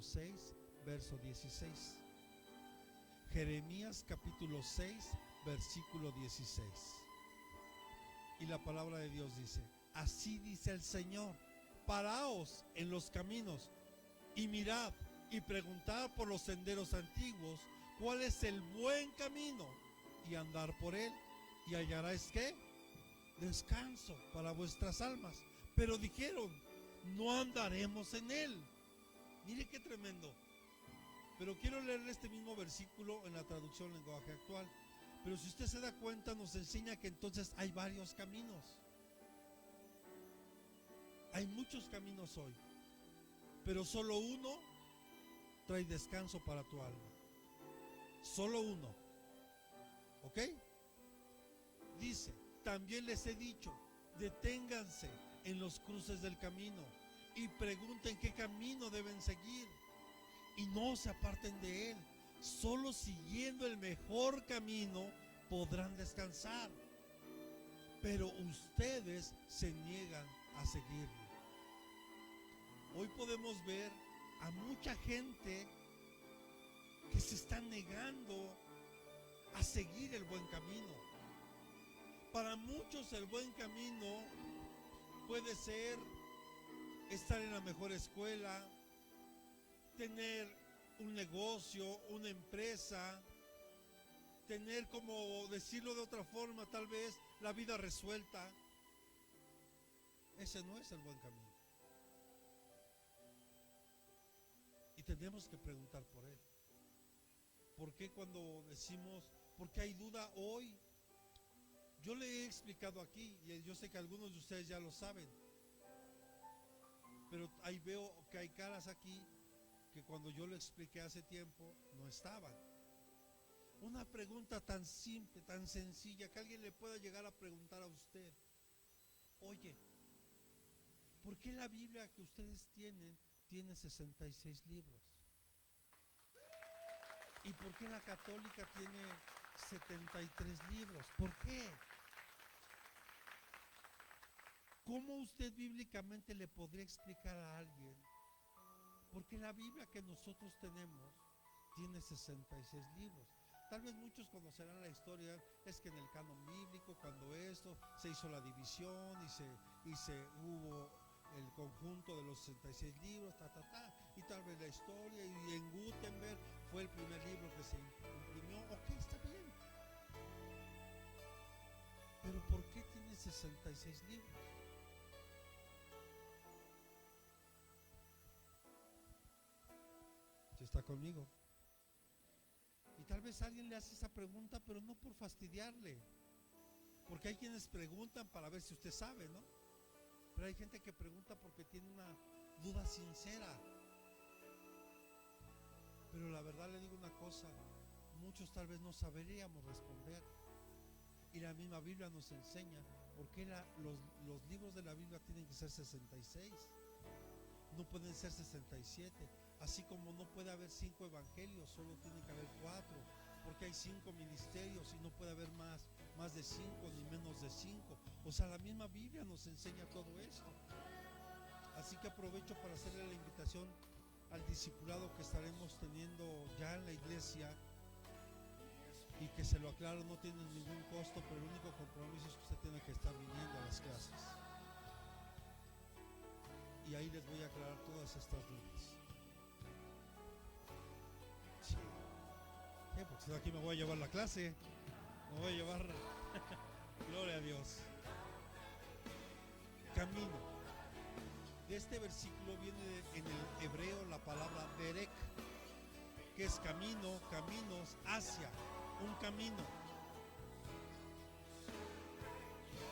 capítulo 6, verso 16. Jeremías capítulo 6, versículo 16. Y la palabra de Dios dice: así dice el Señor, paraos en los caminos y mirad y preguntad por los senderos antiguos cuál es el buen camino, y andar por él, y hallaréis ¿qué? Descanso para vuestras almas. Pero dijeron: no andaremos en él. Mire qué tremendo. Pero quiero leerle este mismo versículo en la traducción lenguaje actual. Pero si usted se da cuenta, nos enseña que entonces hay varios caminos. Hay muchos caminos hoy, pero solo uno trae descanso para tu alma. Solo uno. ¿Ok? Dice: también les he dicho, deténganse en los cruces del camino y pregunten qué camino deben seguir, y no se aparten de él. Solo siguiendo el mejor camino podrán descansar, pero ustedes se niegan a seguirlo. Hoy podemos ver a mucha gente que se está negando a seguir el buen camino. Para muchos el buen camino puede ser estar en la mejor escuela, tener un negocio, una empresa, tener, como decirlo de otra forma, tal vez la vida resuelta. Ese no es el buen camino. Y tenemos que preguntar por él. ¿Por qué cuando decimos, por qué hay duda hoy? Yo le he explicado aquí, y yo sé que algunos de ustedes ya lo saben, pero ahí veo que hay caras aquí que cuando yo lo expliqué hace tiempo no estaban. Una pregunta tan simple, tan sencilla, que alguien le pueda llegar a preguntar a usted: oye, ¿por qué la Biblia que ustedes tiene 66 libros? ¿Y por qué la católica tiene 73 libros? ¿Por qué? ¿Cómo usted bíblicamente le podría explicar a alguien por qué la Biblia que nosotros tenemos tiene 66 libros? Tal vez muchos conocerán la historia, es que en el canon bíblico, cuando esto se hizo la división y se hubo el conjunto de los 66 libros, y tal vez la historia, y en Gutenberg fue el primer libro que se imprimió. Ok, está bien, pero ¿por qué tiene 66 libros? ¿Se está conmigo? Y tal vez alguien le hace esa pregunta, pero no por fastidiarle, porque hay quienes preguntan para ver si usted sabe, ¿no? Pero hay gente que pregunta porque tiene una duda sincera. Pero la verdad le digo una cosa, muchos tal vez no saberíamos responder. Y la misma Biblia nos enseña por qué los libros de la Biblia tienen que ser 66. No pueden ser 67. Así como no puede haber 5 evangelios, solo tiene que haber 4. Porque hay 5 ministerios y no puede haber más de 5 ni menos de 5. O sea, la misma Biblia nos enseña todo esto. Así que aprovecho para hacerle la invitación al discipulado que estaremos teniendo ya en la iglesia, y que se lo aclaro, no tiene ningún costo, pero el único compromiso es que usted tiene que estar viniendo a las clases, y ahí les voy a aclarar todas estas dudas. Sí, porque si no, aquí me voy a llevar la clase, me voy a llevar gloria a Dios. Camino. De este versículo viene en el hebreo la palabra derek, que es camino, caminos, hacia, un camino.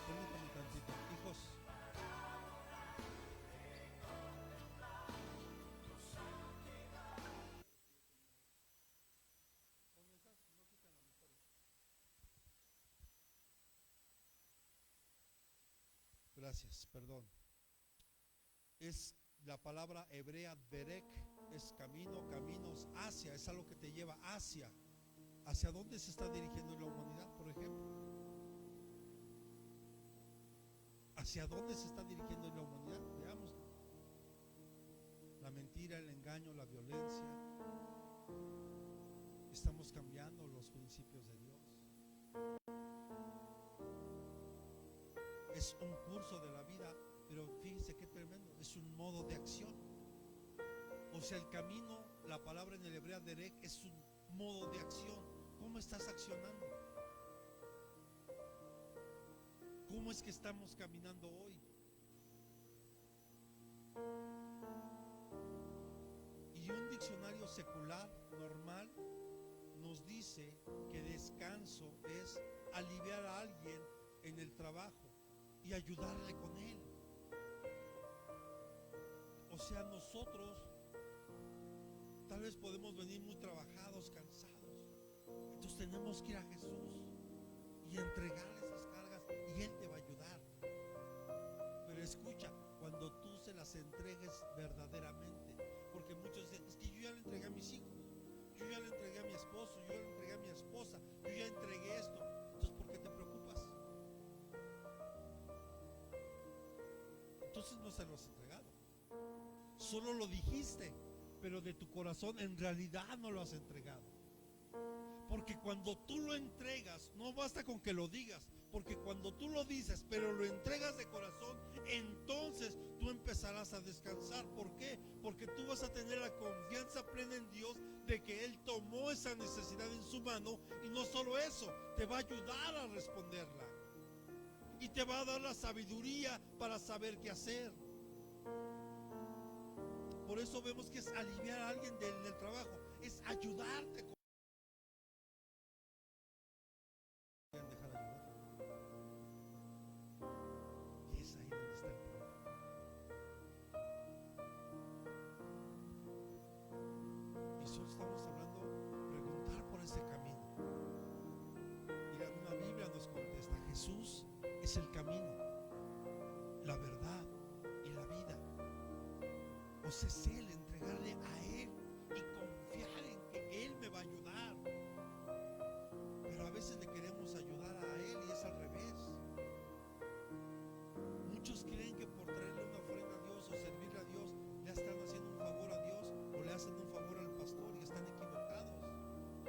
Permítanme tantito, hijos. Gracias, perdón. Es la palabra hebrea derek, es camino, caminos, hacia, es algo que te lleva hacia. ¿Hacia dónde se está dirigiendo la humanidad, por ejemplo? ¿Hacia dónde se está dirigiendo la humanidad? Veámoslo. La mentira. mentira, el engaño, la violencia. Estamos cambiando los principios de Dios. Es un curso de la vida, pero fíjense qué tremendo, es un modo de acción. O sea, el camino, la palabra en el hebreo derek, es un modo de acción. ¿Cómo estás accionando? ¿Cómo es que estamos caminando hoy? Y un diccionario secular normal nos dice que descanso es aliviar a alguien en el trabajo y ayudarle con él. O sea, nosotros tal vez podemos venir muy trabajados, cansados. Entonces tenemos que ir a Jesús y entregarle esas cargas y Él te va a ayudar. Pero escucha, cuando tú se las entregues verdaderamente, porque muchos dicen, es que yo ya le entregué a mis hijos, yo ya le entregué a mi esposo, yo ya le entregué a mi esposa, yo ya entregué esto. Entonces, ¿por qué te preocupas? Entonces no se lo has entregado. Solo lo dijiste, pero de tu corazón en realidad no lo has entregado. Porque cuando tú lo entregas, no basta con que lo digas, porque cuando tú lo dices, pero lo entregas de corazón, entonces tú empezarás a descansar. ¿Por qué? Porque tú vas a tener la confianza plena en Dios de que Él tomó esa necesidad en su mano, y no solo eso, te va a ayudar a responderla y te va a dar la sabiduría para saber qué hacer. Por eso vemos que es aliviar a alguien del trabajo, es ayudarte. Dejar ayudar. Y es ahí donde está el problema. Y solo estamos hablando, preguntar por ese camino. Mira, una Biblia nos contesta, Jesús es el camino, la verdad y la vida. O sea, es Él, entregarle a Él y confiar en que Él me va a ayudar. Pero a veces le queremos ayudar a Él y es al revés. Muchos creen que por traerle una ofrenda a Dios o servirle a Dios le están haciendo un favor a Dios o le hacen un favor al pastor, y están equivocados.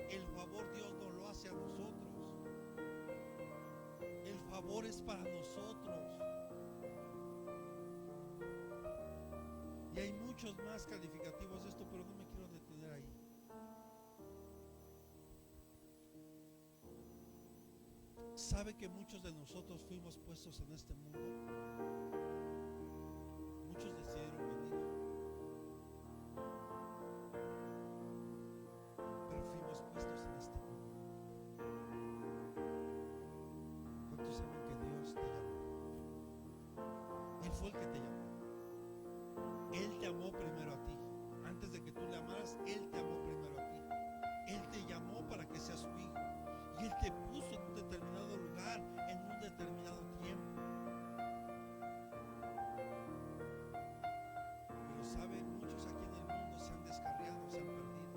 El favor Dios no lo hace a nosotros. El favor es para nosotros. Y hay muchos más calificativos de esto, pero no me quiero detener ahí. ¿Sabe que muchos de nosotros fuimos puestos en este mundo? Muchos decidieron venir, pero fuimos puestos en este mundo. ¿Cuántos saben que Dios te llamó? Él fue el que te llamó. Él te amó primero a ti. Antes de que tú le amaras, Él te amó primero a ti. Él te llamó para que seas su hijo. Y Él te puso en un determinado lugar, en un determinado tiempo. Pero sabe, muchos aquí en el mundo se han descarriado, se han perdido.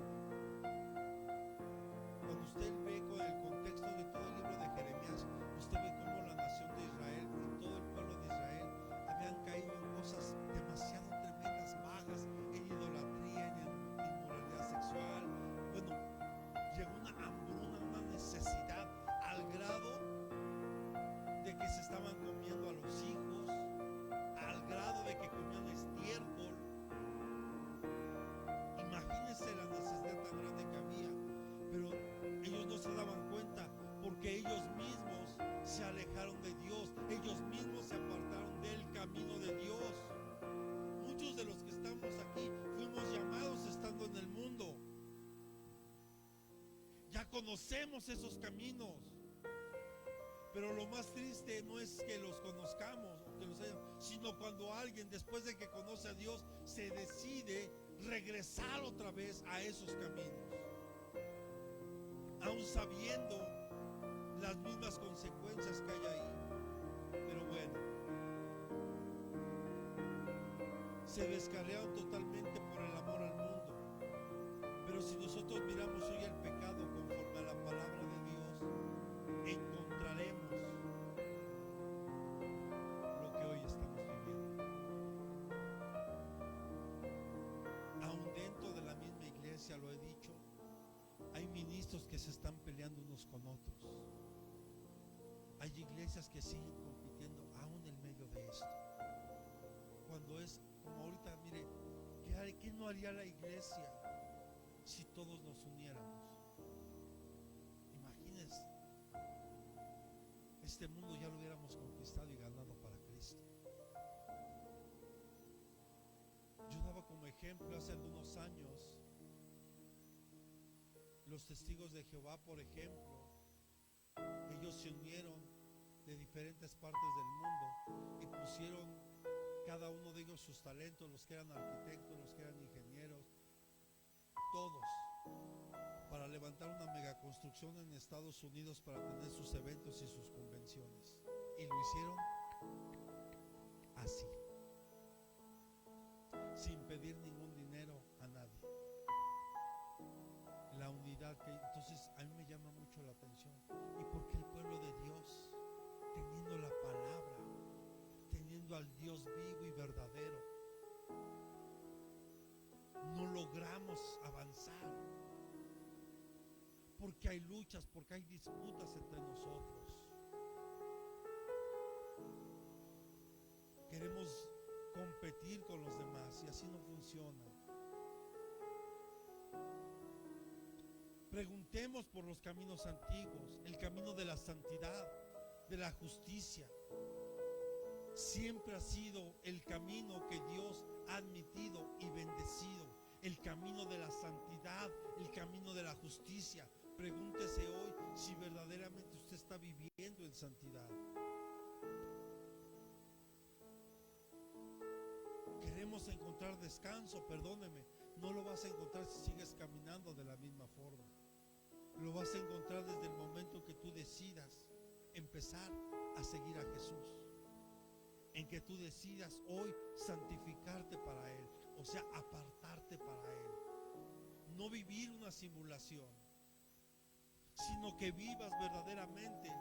Cuando usted ve con el contexto de todo el libro de Jeremías, usted ve cómo la nación de Israel y todo el pueblo de Israel habían caído en cosas demasiado tremendas, bajas, en idolatría, en inmoralidad sexual. Bueno, llegó una hambruna, una necesidad, al grado de que se estaban comiendo a los hijos, al grado de que comían estiércol. Imagínense la necesidad tan grande que había, pero ellos no se daban cuenta, porque ellos mismos se alejaron de Dios, ellos mismos se apartaron del camino de Dios. Muchos de los que estamos aquí fuimos llamados estando en el mundo. Ya conocemos esos caminos. Pero lo más triste no es que los conozcamos o que los hayan, sino cuando alguien, después de que conoce a Dios, se decide regresar otra vez a esos caminos, aún sabiendo las mismas consecuencias que hay ahí. Pero bueno, se descarriaron totalmente por el amor al mundo. Pero si nosotros miramos hoy el pecado conforme a la palabra de Dios, encontraremos lo que hoy estamos viviendo. Aún estos que se están peleando unos con otros. Hay iglesias que siguen compitiendo aún en medio de esto. Cuando es como ahorita, mire, ¿qué no haría la iglesia si todos nos uniéramos? Imagínense, este mundo ya lo hubiéramos conquistado y ganado para Cristo. Yo daba como ejemplo hace algunos años los testigos de Jehová, por ejemplo. Ellos se unieron de diferentes partes del mundo y pusieron cada uno de ellos sus talentos, los que eran arquitectos, los que eran ingenieros, todos, para levantar una megaconstrucción en Estados Unidos para tener sus eventos y sus convenciones. Y lo hicieron así, sin pedir ningún dinero a nadie. La unidad que entonces a mí me llama mucho la atención. ¿Y por qué el pueblo de Dios, teniendo la palabra, teniendo al Dios vivo y verdadero, no logramos avanzar? Porque hay luchas, porque hay disputas entre nosotros. Queremos competir con los demás y así no funciona. Preguntemos por los caminos antiguos, el camino de la santidad, de la justicia. Siempre ha sido el camino que Dios ha admitido y bendecido. El camino de la santidad, el camino de la justicia. Pregúntese hoy si verdaderamente usted está viviendo en santidad. Queremos encontrar descanso, perdóneme, no lo vas a encontrar si sigues caminando de la misma forma. Lo vas a encontrar desde el momento que tú decidas empezar a seguir a Jesús, en que tú decidas hoy santificarte para Él, o sea, apartarte para Él. No vivir una simulación, sino que vivas verdaderamente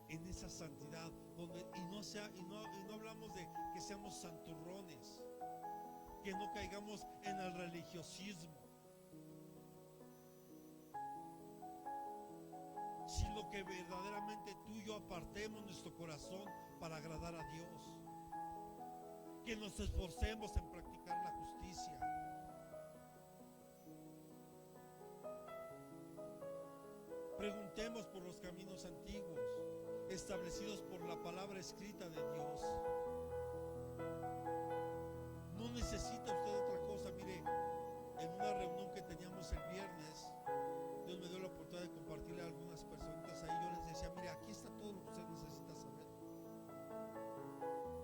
en esa santidad, donde y no hablamos de que seamos santurrones, que no caigamos en el religiosismo, sino que verdaderamente tú y yo apartemos nuestro corazón para agradar a Dios, que nos esforcemos en practicar la justicia. Preguntemos por los caminos antiguos, establecidos por la palabra escrita de Dios. No necesita usted otra cosa. Mire, en una reunión que teníamos el viernes, Dios me dio la oportunidad de compartirle a algunas personitas ahí. Yo les decía, mire, aquí está todo lo que usted necesita saber.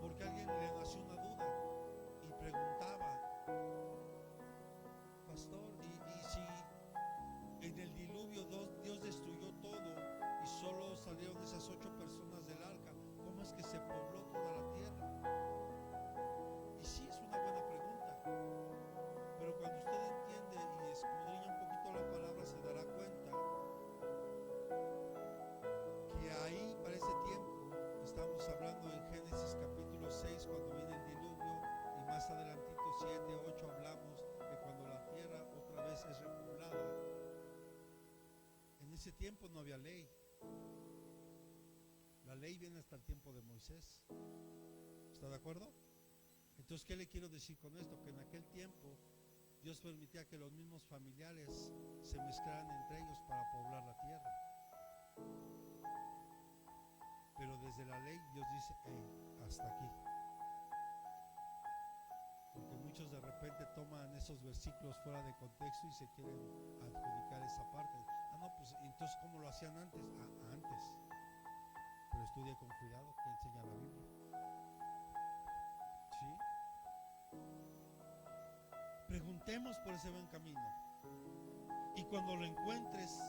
Porque a alguien le nació una duda y preguntaba, pastor, ¿y si en el diluvio Dios destruyó todo y solo salieron esas 8 personas del arca, cómo es que se pobló toda la tierra? Y sí, es una buena pregunta, pero cuando usted entiende y escudriña un poquito la palabra, se dará cuenta que ahí, para ese tiempo, estamos hablando en Génesis capítulo 6, cuando viene el diluvio, y más adelantito 7, 8 hablamos de cuando la tierra otra vez es repoblada. En ese tiempo no había ley. La ley viene hasta el tiempo de Moisés. ¿Está de acuerdo? Entonces, ¿qué le quiero decir con esto? Que en aquel tiempo Dios permitía que los mismos familiares se mezclaran entre ellos para poblar la tierra. Pero desde la ley Dios dice, hey, hasta aquí. Porque muchos de repente toman esos versículos fuera de contexto y se quieren adjudicar esa parte. Ah, no, pues entonces ¿cómo lo hacían antes? Ah, antes. Pero estudie con cuidado que enseña la Biblia. ¿Sí? Preguntemos por ese buen camino. Y cuando encuentres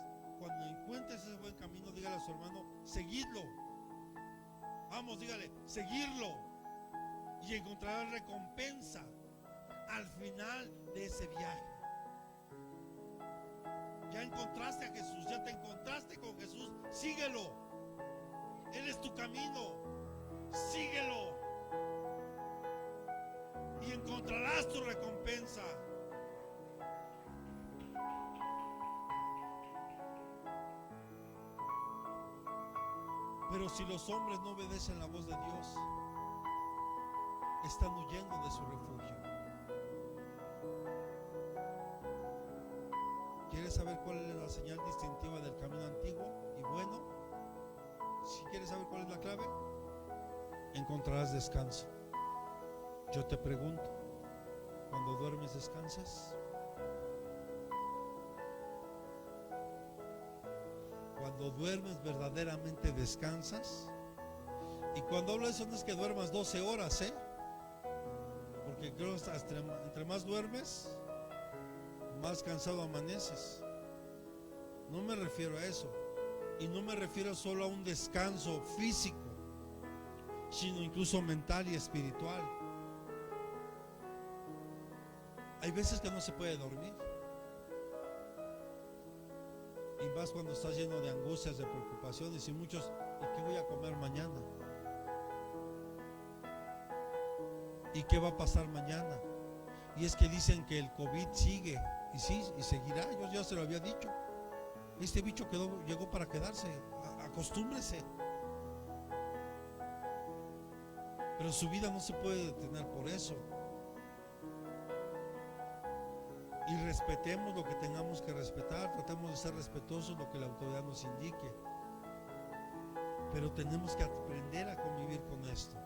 ese buen camino, dígale a su hermano, seguidlo. Vamos, dígale, seguirlo. Y encontrarás recompensa al final de ese viaje. Ya encontraste a Jesús, ya te encontraste con Jesús, síguelo. Él es tu camino, síguelo. Y encontrarás tu recompensa. Pero si los hombres no obedecen la voz de Dios, están huyendo de su refugio. ¿Quieres saber cuál es la señal distintiva del camino antiguo y bueno? Si quieres saber cuál es la clave, encontrarás descanso. Yo te pregunto, ¿cuando duermes descansas? Cuando duermes verdaderamente descansas. Y cuando hablo de eso no es que duermas 12 horas, porque creo que entre más duermes, más cansado amaneces. No me refiero a eso. Y no me refiero solo a un descanso físico, sino incluso mental y espiritual. Hay veces que no se puede dormir. Y más cuando estás lleno de angustias, de preocupaciones y muchos, ¿y qué voy a comer mañana? ¿Y qué va a pasar mañana? Y es que dicen que el COVID sigue, y sí, y seguirá. Yo ya se lo había dicho. Este bicho llegó para quedarse. Acostúmbrese. Pero su vida no se puede detener por eso. Y respetemos lo que tengamos que respetar. Tratemos de ser respetuosos lo que la autoridad nos indique. Pero tenemos que aprender a convivir con esto.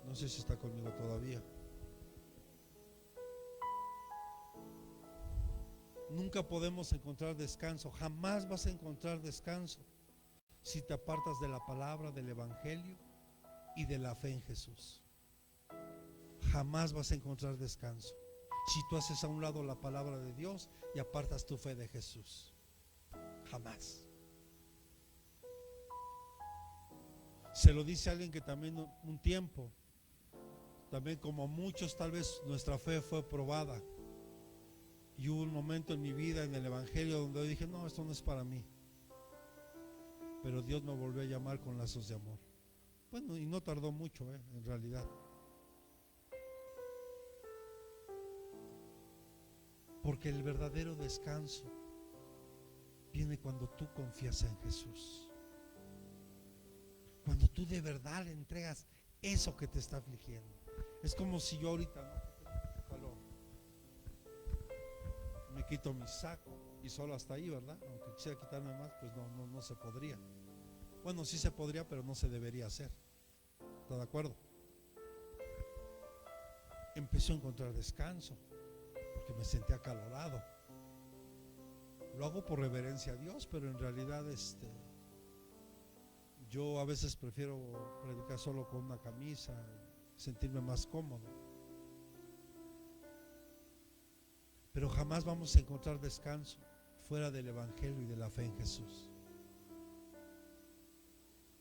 No sé si está conmigo todavía. Nunca podemos encontrar descanso. Jamás vas a encontrar descanso si te apartas de la palabra, del evangelio y de la fe en Jesús. Jamás vas a encontrar descanso si tú haces a un lado la palabra de Dios y apartas tu fe de Jesús. Jamás. Se lo dice a alguien que también un tiempo, también como muchos, tal vez nuestra fe fue probada. Y hubo un momento en mi vida, en el evangelio, donde yo dije, no, esto no es para mí. Pero Dios me volvió a llamar con lazos de amor. Bueno, y no tardó mucho, en realidad. Porque el verdadero descanso viene cuando tú confías en Jesús. Cuando tú de verdad le entregas eso que te está afligiendo. Es como si yo ahorita, ¿no? Calor. Me quito mi saco y solo hasta ahí, ¿verdad? Aunque quisiera quitarme más, pues no se podría. Bueno, sí se podría, pero no se debería hacer. ¿Está de acuerdo? Empecé a encontrar descanso porque me sentía acalorado. Lo hago por reverencia a Dios, pero en realidad yo a veces prefiero predicar solo con una camisa, sentirme más cómodo. Pero jamás vamos a encontrar descanso fuera del evangelio y de la fe en Jesús.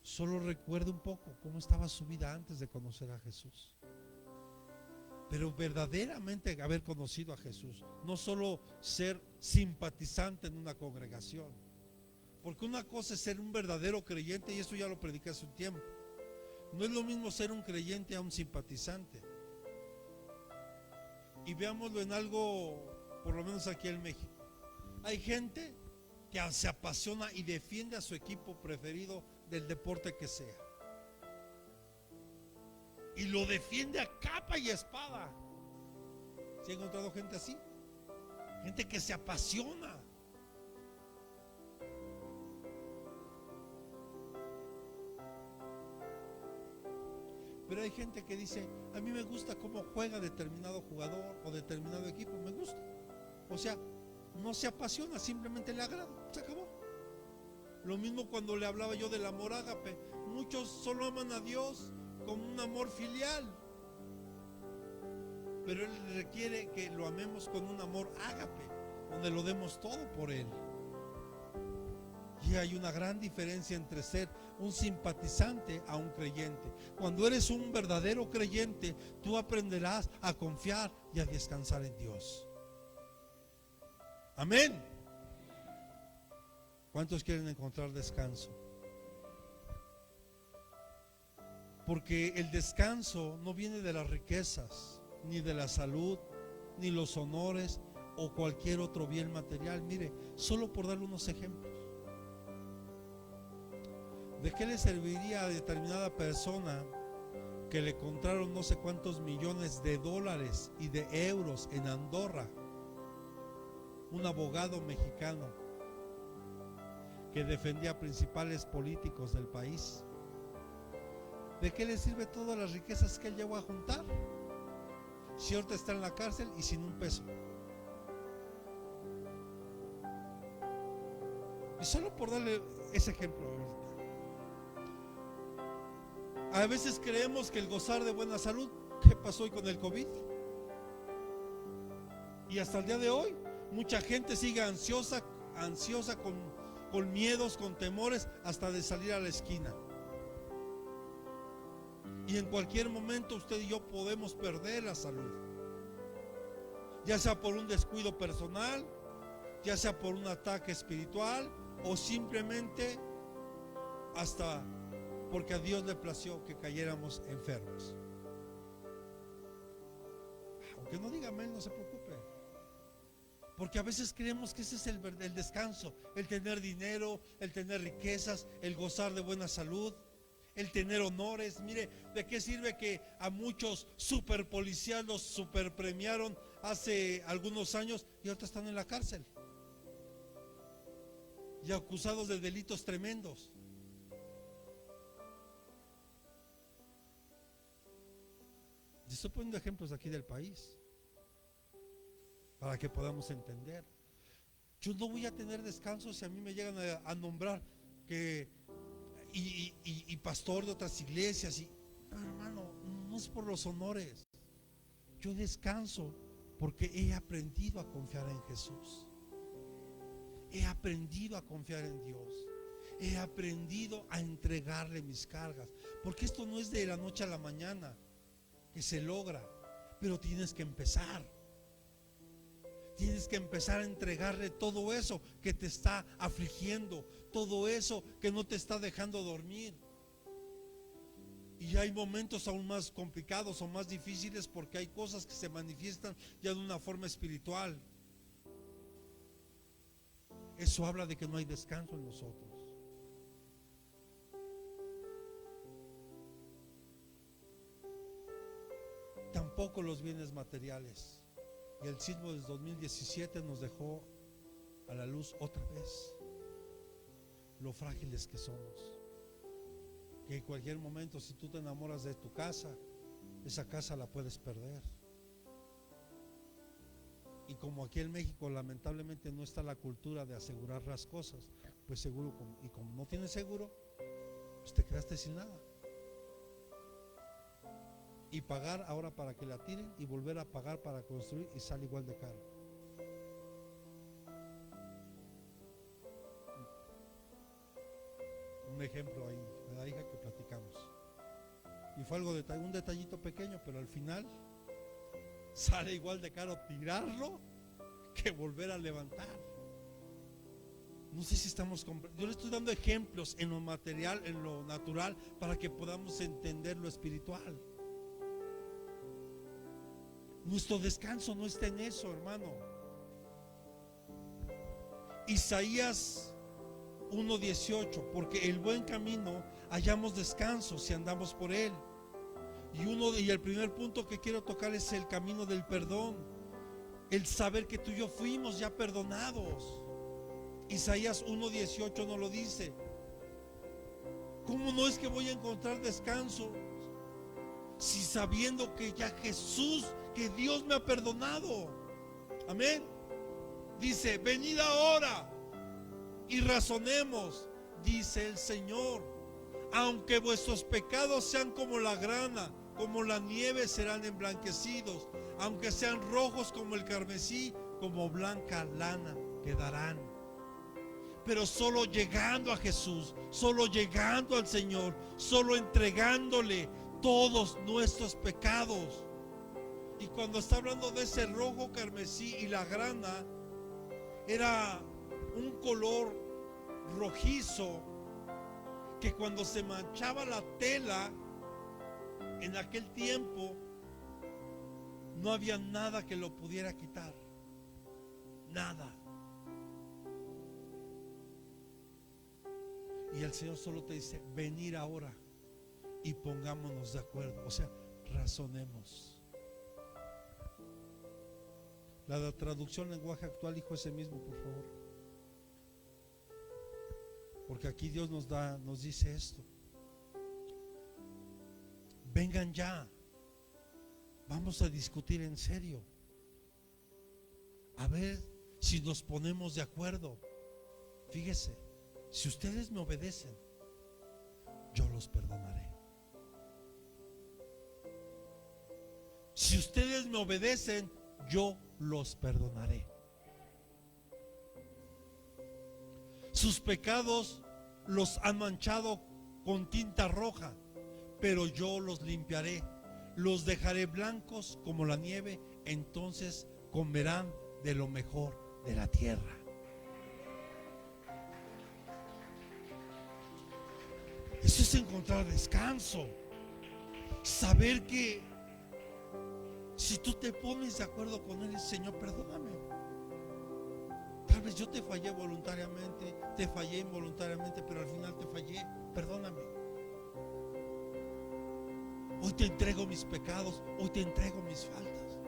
Solo recuerde un poco cómo estaba su vida antes de conocer a Jesús. Pero verdaderamente haber conocido a Jesús, no solo ser simpatizante en una congregación. Porque una cosa es ser un verdadero creyente, y eso ya lo prediqué hace un tiempo. No es lo mismo ser un creyente a un simpatizante. Y veámoslo en algo, por lo menos aquí en México. Hay gente que se apasiona y defiende a su equipo preferido del deporte que sea. Y lo defiende a capa y espada. ¿Sí he encontrado gente así? Gente que se apasiona. Pero hay gente que dice, a mí me gusta cómo juega determinado jugador o determinado equipo, me gusta. O sea, no se apasiona, simplemente le agrada, se acabó. Lo mismo cuando le hablaba yo del amor ágape. Muchos solo aman a Dios con un amor filial, pero Él requiere que lo amemos con un amor ágape, donde lo demos todo por Él. Y hay una gran diferencia entre ser un simpatizante a un creyente. Cuando eres un verdadero creyente, tú aprenderás a confiar y a descansar en Dios. Amén. ¿Cuántos quieren encontrar descanso? Porque el descanso no viene de las riquezas, ni de la salud, ni los honores o cualquier otro bien material. Mire, solo por darle unos ejemplos. ¿De qué le serviría a determinada persona que le encontraron no sé cuántos millones de dólares y de euros en Andorra? Un abogado mexicano que defendía a principales políticos del país. ¿De qué le sirve todas las riquezas que él llegó a juntar si ahorita está en la cárcel y sin un peso? Y solo por darle ese ejemplo ahorita. A veces creemos que el gozar de buena salud, ¿qué pasó hoy con el COVID? Y hasta el día de hoy, mucha gente sigue ansiosa con miedos, con temores, hasta de salir a la esquina. Y en cualquier momento usted y yo podemos perder la salud. Ya sea por un descuido personal, ya sea por un ataque espiritual, o simplemente hasta porque a Dios le plació que cayéramos enfermos. Aunque no diga amén, no se preocupe. Porque a veces creemos que ese es el descanso, el tener dinero, el tener riquezas, el gozar de buena salud, el tener honores. Mire, ¿de qué sirve que a muchos super policías los super premiaron hace algunos años y ahora están en la cárcel y acusados de delitos tremendos? Estoy poniendo ejemplos aquí del país para que podamos entender. Yo no voy a tener descanso si a mí me llegan a nombrar que y pastor de otras iglesias no, hermano, no es por los honores. Yo descanso porque he aprendido a confiar en Jesús. He aprendido a confiar en Dios. He aprendido a entregarle mis cargas, porque esto no es de la noche a la mañana que se logra, pero tienes que empezar. Tienes que empezar a entregarle todo eso que te está afligiendo, todo eso que no te está dejando dormir. Y hay momentos aún más complicados o más difíciles porque hay cosas que se manifiestan ya de una forma espiritual. Eso habla de que no hay descanso en nosotros. Tampoco los bienes materiales. Y el sismo del 2017 nos dejó a la luz otra vez lo frágiles que somos. Que en cualquier momento, si tú te enamoras de tu casa, esa casa la puedes perder. Y como aquí en México lamentablemente no está la cultura de asegurar las cosas, pues seguro, y como no tienes seguro, pues te quedaste sin nada. Y pagar ahora para que la tiren y volver a pagar para construir y sale igual de caro. Un ejemplo ahí de la hija que platicamos. Y fue algo un detallito pequeño, pero al final sale igual de caro tirarlo que volver a levantar. No sé si estamos yo le estoy dando ejemplos en lo material, en lo natural, para que podamos entender lo espiritual. Nuestro descanso no está en eso, hermano. Isaías 1:18, porque el buen camino hallamos descanso si andamos por él. Y el primer punto que quiero tocar es el camino del perdón. El saber que tú y yo fuimos ya perdonados. Isaías 1:18 nos lo dice. ¿Cómo no es que voy a encontrar descanso si sabiendo que ya Jesús, que Dios me ha perdonado? Amén. Dice, venid ahora y razonemos, dice el Señor. Aunque vuestros pecados sean como la grana, como la nieve serán emblanquecidos. Aunque sean rojos como el carmesí, como blanca lana quedarán. Pero solo llegando a Jesús, solo llegando al Señor, solo entregándole todos nuestros pecados. Y cuando está hablando de ese rojo carmesí y la grana, era un color rojizo que cuando se manchaba la tela en aquel tiempo no había nada que lo pudiera quitar, nada. Y el Señor solo te dice: venir ahora y pongámonos de acuerdo. O sea, razonemos. La traducción lenguaje actual, hijo, ese mismo, por favor. Porque aquí Dios nos dice esto: vengan ya, vamos a discutir en serio, a ver si nos ponemos de acuerdo. Fíjese, si ustedes me obedecen, yo los perdonaré. Si ustedes me obedecen, yo los perdonaré. Sus pecados los han manchado con tinta roja, pero yo los limpiaré, los dejaré blancos como la nieve. Entonces comerán de lo mejor de la tierra. Eso es encontrar descanso. Saber que si tú te pones de acuerdo con Él, Señor, perdóname. Tal vez yo te fallé voluntariamente, te fallé involuntariamente, pero al final te fallé. Perdóname. Hoy te entrego mis pecados, hoy te entrego mis faltas.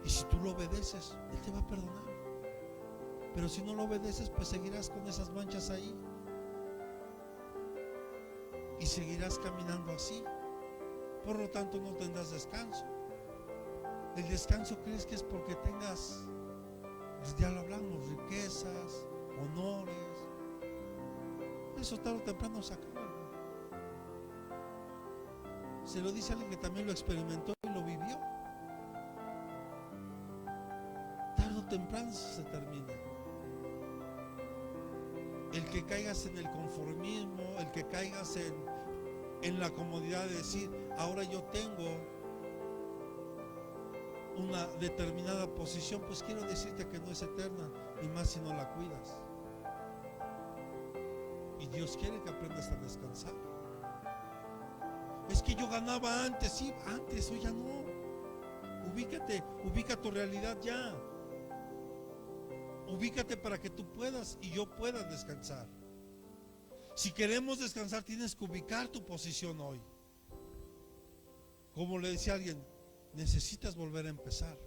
Y si tú lo obedeces, Él te va a perdonar. Pero si no lo obedeces, pues seguirás con esas manchas ahí. Y seguirás caminando así. Por lo tanto, no tendrás descanso. El descanso, ¿crees que es porque tengas, ya lo hablamos, riquezas, honores? Eso tarde o temprano se acaba, hermano. Se lo dice alguien que también lo experimentó y lo vivió. Tarde o temprano se termina. El que caigas en el conformismo, el que caigas en la comodidad de decir: ahora yo tengo una determinada posición, pues quiero decirte que no es eterna, y más si no la cuidas. Y Dios quiere que aprendas a descansar. Es que yo ganaba antes, sí, antes, hoy ya no. Ubícate, ubica tu realidad ya. Ubícate para que tú puedas y yo pueda descansar. Si queremos descansar, tienes que ubicar tu posición hoy. Como le decía a alguien, necesitas volver a empezar.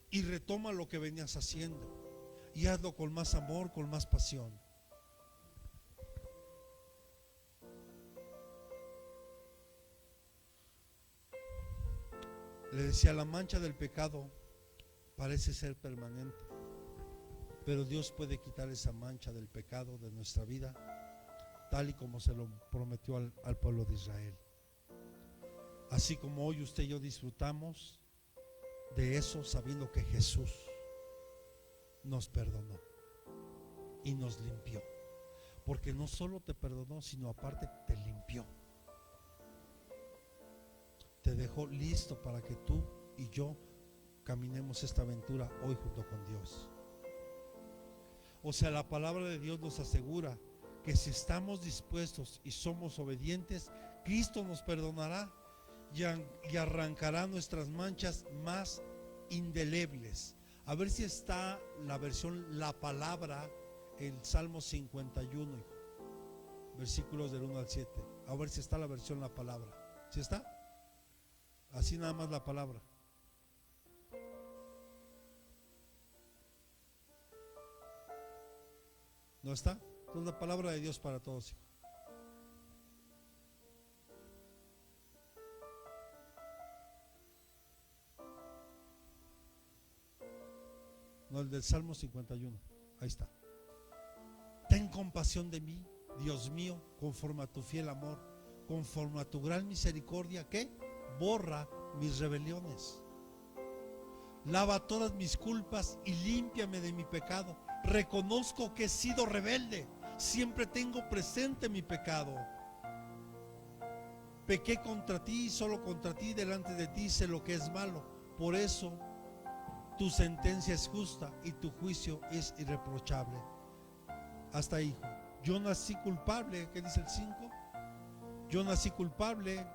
Y retoma lo que venías haciendo. Y hazlo con más amor, con más pasión. Le decía, la mancha del pecado parece ser permanente, pero Dios puede quitar esa mancha del pecado de nuestra vida, tal y como se lo prometió al pueblo de Israel. Así como hoy usted y yo disfrutamos de eso, sabiendo que Jesús nos perdonó y nos limpió, porque no solo te perdonó, sino aparte te limpió. Te dejó listo para que tú y yo caminemos esta aventura hoy junto con Dios. O sea, la palabra de Dios nos asegura que si estamos dispuestos y somos obedientes, Cristo nos perdonará y arrancará nuestras manchas más indelebles. A ver si está la versión La Palabra en Salmo 51, versículos del 1 al 7. A ver si está la versión La Palabra. ¿Sí está? Así nada más La Palabra. ¿No está? Entonces la palabra de Dios para todos, hijo. No, el del Salmo 51. Ahí está. Ten compasión de mí, Dios mío, conforme a tu fiel amor, conforme a tu gran misericordia, ¿qué? Borra mis rebeliones. Lava todas mis culpas y límpiame de mi pecado. Reconozco que he sido rebelde. Siempre tengo presente mi pecado. Pequé contra ti, solo contra ti, delante de ti sé lo que es malo. Por eso tu sentencia es justa y tu juicio es irreprochable. Hasta ahí, hijo. Yo nací culpable. ¿Qué dice el 5? Yo nací culpable.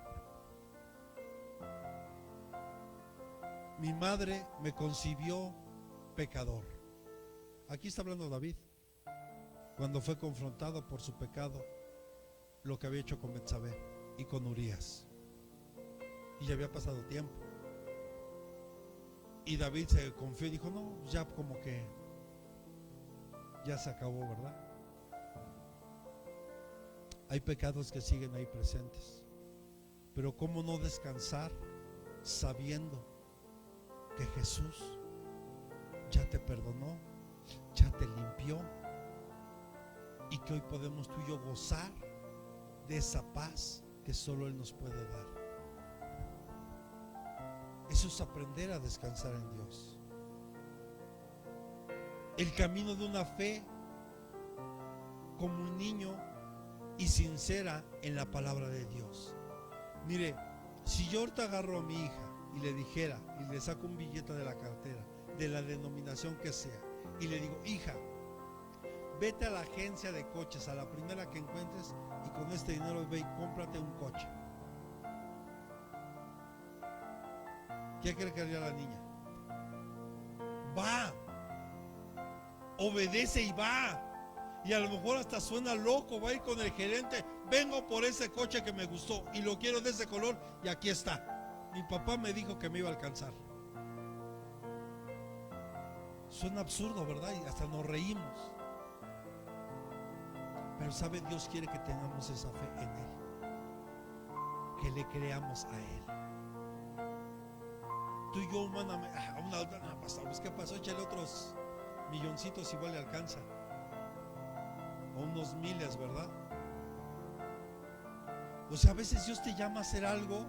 Mi madre me concibió pecador. Aquí está hablando David. cuando fue confrontado por su pecado, lo que había hecho con Betsabé y con Urías. Y ya había pasado tiempo. Y David se confió y dijo, no, ya como que ya se acabó, ¿verdad? Hay pecados que siguen ahí presentes. Pero ¿cómo no descansar sabiendo que Jesús ya te perdonó, ya te limpió, y que hoy podemos tú y yo gozar de esa paz que solo Él nos puede dar? Eso es aprender a descansar en Dios. El camino de una fe como un niño y sincera en la palabra de Dios. Mire, si yo ahorita agarro a mi hija y le dijera, y le saco un billete de la cartera, de la denominación que sea, y le digo, hija, vete a la agencia de coches, a la primera que encuentres, y con este dinero ve y cómprate un coche. ¿Qué cree que haría la niña? Va, obedece y va. Y a lo mejor hasta suena loco, va a ir con el gerente, vengo por ese coche que me gustó y lo quiero de ese color, y aquí está. Mi papá me dijo que me iba a alcanzar. Suena absurdo, ¿verdad? Y hasta nos reímos. Pero sabe, Dios quiere que tengamos esa fe en Él, que le creamos a Él. Tú y yo humanamente, pues ¿qué pasó? Échale otros milloncitos, igual le alcanza, o unos miles, ¿verdad? O sea, a veces Dios te llama a hacer algo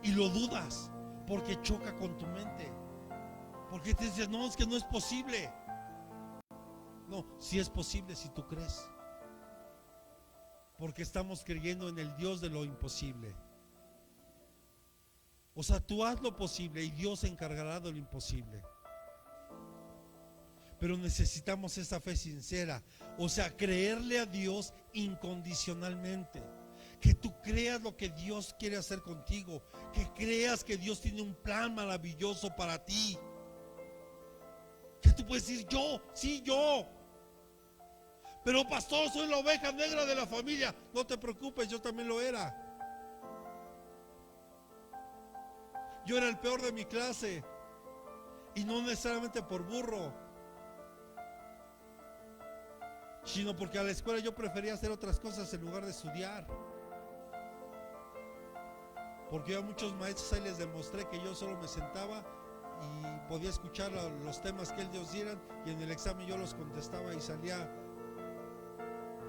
y lo dudas porque choca con tu mente, porque te dices, no, es que no es posible. No, sí es posible si tú crees, porque estamos creyendo en el Dios de lo imposible. O sea, tú haz lo posible y Dios se encargará de lo imposible. Pero necesitamos esa fe sincera, o sea, creerle a Dios incondicionalmente. Que tú creas lo que Dios quiere hacer contigo, que creas que Dios tiene un plan maravilloso para ti. Que tú puedes decir, yo, sí, yo. Pero pastor, soy la oveja negra de la familia. No te preocupes, yo también lo era. Yo era el peor de mi clase, y no necesariamente por burro, sino porque a la escuela yo prefería hacer otras cosas en lugar de estudiar. Porque yo a muchos maestros ahí les demostré que yo solo me sentaba y podía escuchar los temas que ellos dieran, y en el examen yo los contestaba y salía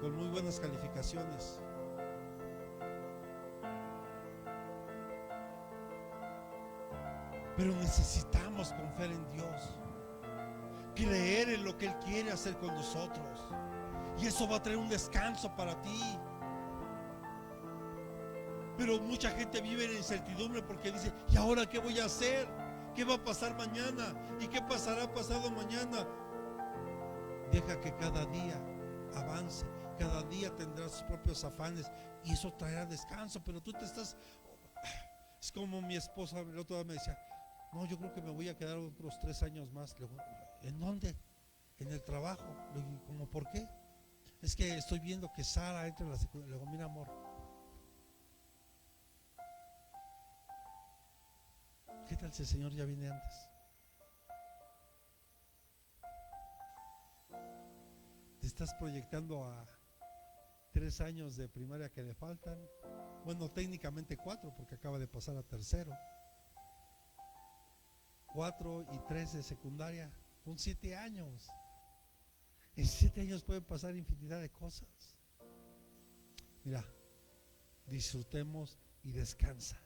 con muy buenas calificaciones. Pero necesitamos confiar en Dios, creer en lo que Él quiere hacer con nosotros, y eso va a traer un descanso para ti. Pero mucha gente vive en incertidumbre porque dice, ¿y ahora qué voy a hacer? ¿Qué va a pasar mañana? ¿Y qué pasará pasado mañana? Deja que cada día avance, cada día tendrá sus propios afanes, y eso traerá descanso. Pero tú te estás... Es como mi esposa el otro día me decía, no, yo creo que me voy a quedar otros 3 años más. Le digo, ¿en dónde? En el trabajo. Le digo, ¿cómo por qué? Es que estoy viendo que Sara entra en la secundaria. Le digo, mira, amor, ¿qué tal si el Señor ya viene antes? Te estás proyectando a 3 años de primaria que le faltan. Bueno, técnicamente 4, porque acaba de pasar a tercero. 4 y 3 de secundaria, son 7 años. En 7 años pueden pasar infinidad de cosas. Mira, disfrutemos y descansa.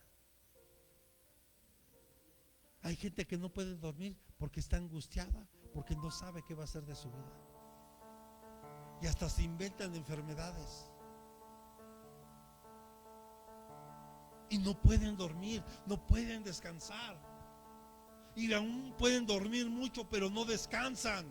Hay gente que no puede dormir porque está angustiada, porque no sabe qué va a hacer de su vida, y hasta se inventan enfermedades y no pueden dormir, no pueden descansar, y aún pueden dormir mucho pero no descansan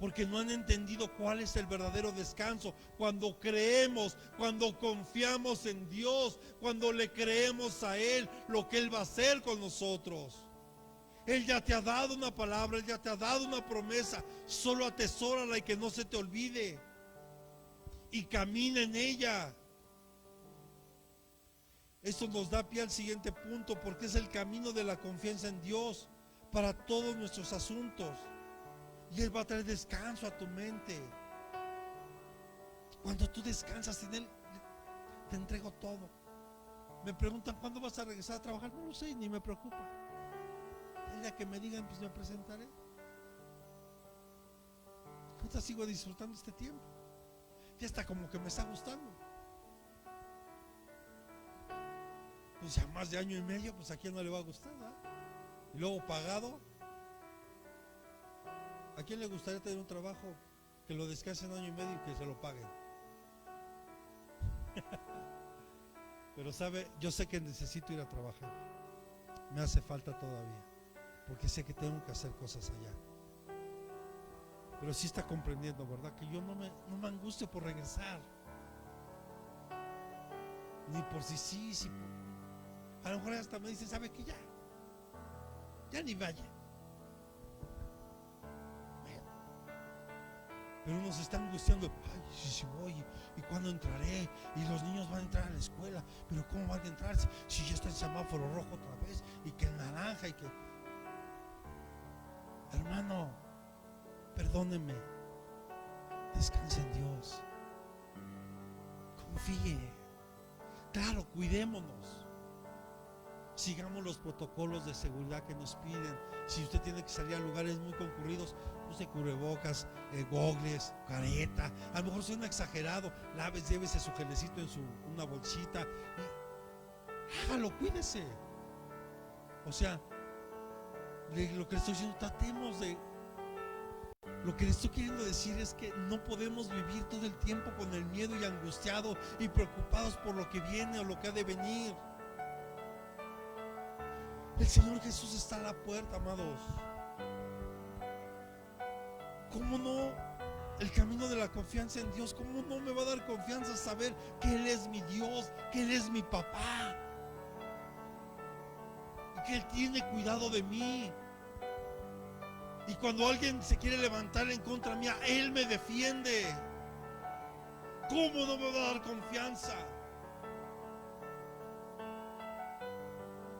porque no han entendido cuál es el verdadero descanso. Cuando creemos, cuando confiamos en Dios, cuando le creemos a Él lo que Él va a hacer con nosotros. Él ya te ha dado una palabra, Él ya te ha dado una promesa. Solo atesórala y que no se te olvide. Y camina en ella. Esto nos da pie al siguiente punto, porque es el camino de la confianza en Dios para todos nuestros asuntos. Y Él va a traer descanso a tu mente. Cuando tú descansas en Él, te entrego todo. Me preguntan, ¿cuándo vas a regresar a trabajar? No lo sé, ni me preocupa. El día que me digan, pues me presentaré. Ahorita sigo disfrutando este tiempo. Ya está como que me está gustando. Pues ya más de año y medio, pues a quién no le va a gustar, ¿verdad? Y luego pagado. ¿A quién le gustaría tener un trabajo que lo descansen año y medio y que se lo paguen? Pero sabe, yo sé que necesito ir a trabajar. Me hace falta todavía, porque sé que tengo que hacer cosas allá. Pero sí está comprendiendo, ¿verdad? Que yo no me angustio por regresar. Ni por si por... A lo mejor hasta me dicen, ¿sabe qué? Ya ni vaya. Pero uno se está angustiando, ay, si voy, y cuándo entraré, y los niños van a entrar a la escuela, pero ¿cómo van a entrar si ya está el semáforo rojo otra vez, y que el naranja, y que... Hermano, perdóneme, descanse en Dios, confíe, claro, cuidémonos, sigamos los protocolos de seguridad que nos piden. Si usted tiene que salir a lugares muy concurridos, use cubrebocas, gogles, careta. A lo mejor suena exagerado, llévese su gelecito en una bolsita y hágalo, cuídese. O sea, lo que le estoy diciendo, tratemos de... Lo que le estoy queriendo decir es que no podemos vivir todo el tiempo con el miedo y angustiado y preocupados por lo que viene o lo que ha de venir. El Señor Jesús está a la puerta, amados. ¿Cómo no? El camino de la confianza en Dios, ¿cómo no me va a dar confianza saber que Él es mi Dios, que Él es mi papá, y que Él tiene cuidado de mí? Y cuando alguien se quiere levantar en contra mía, Él me defiende. ¿Cómo no me va a dar confianza?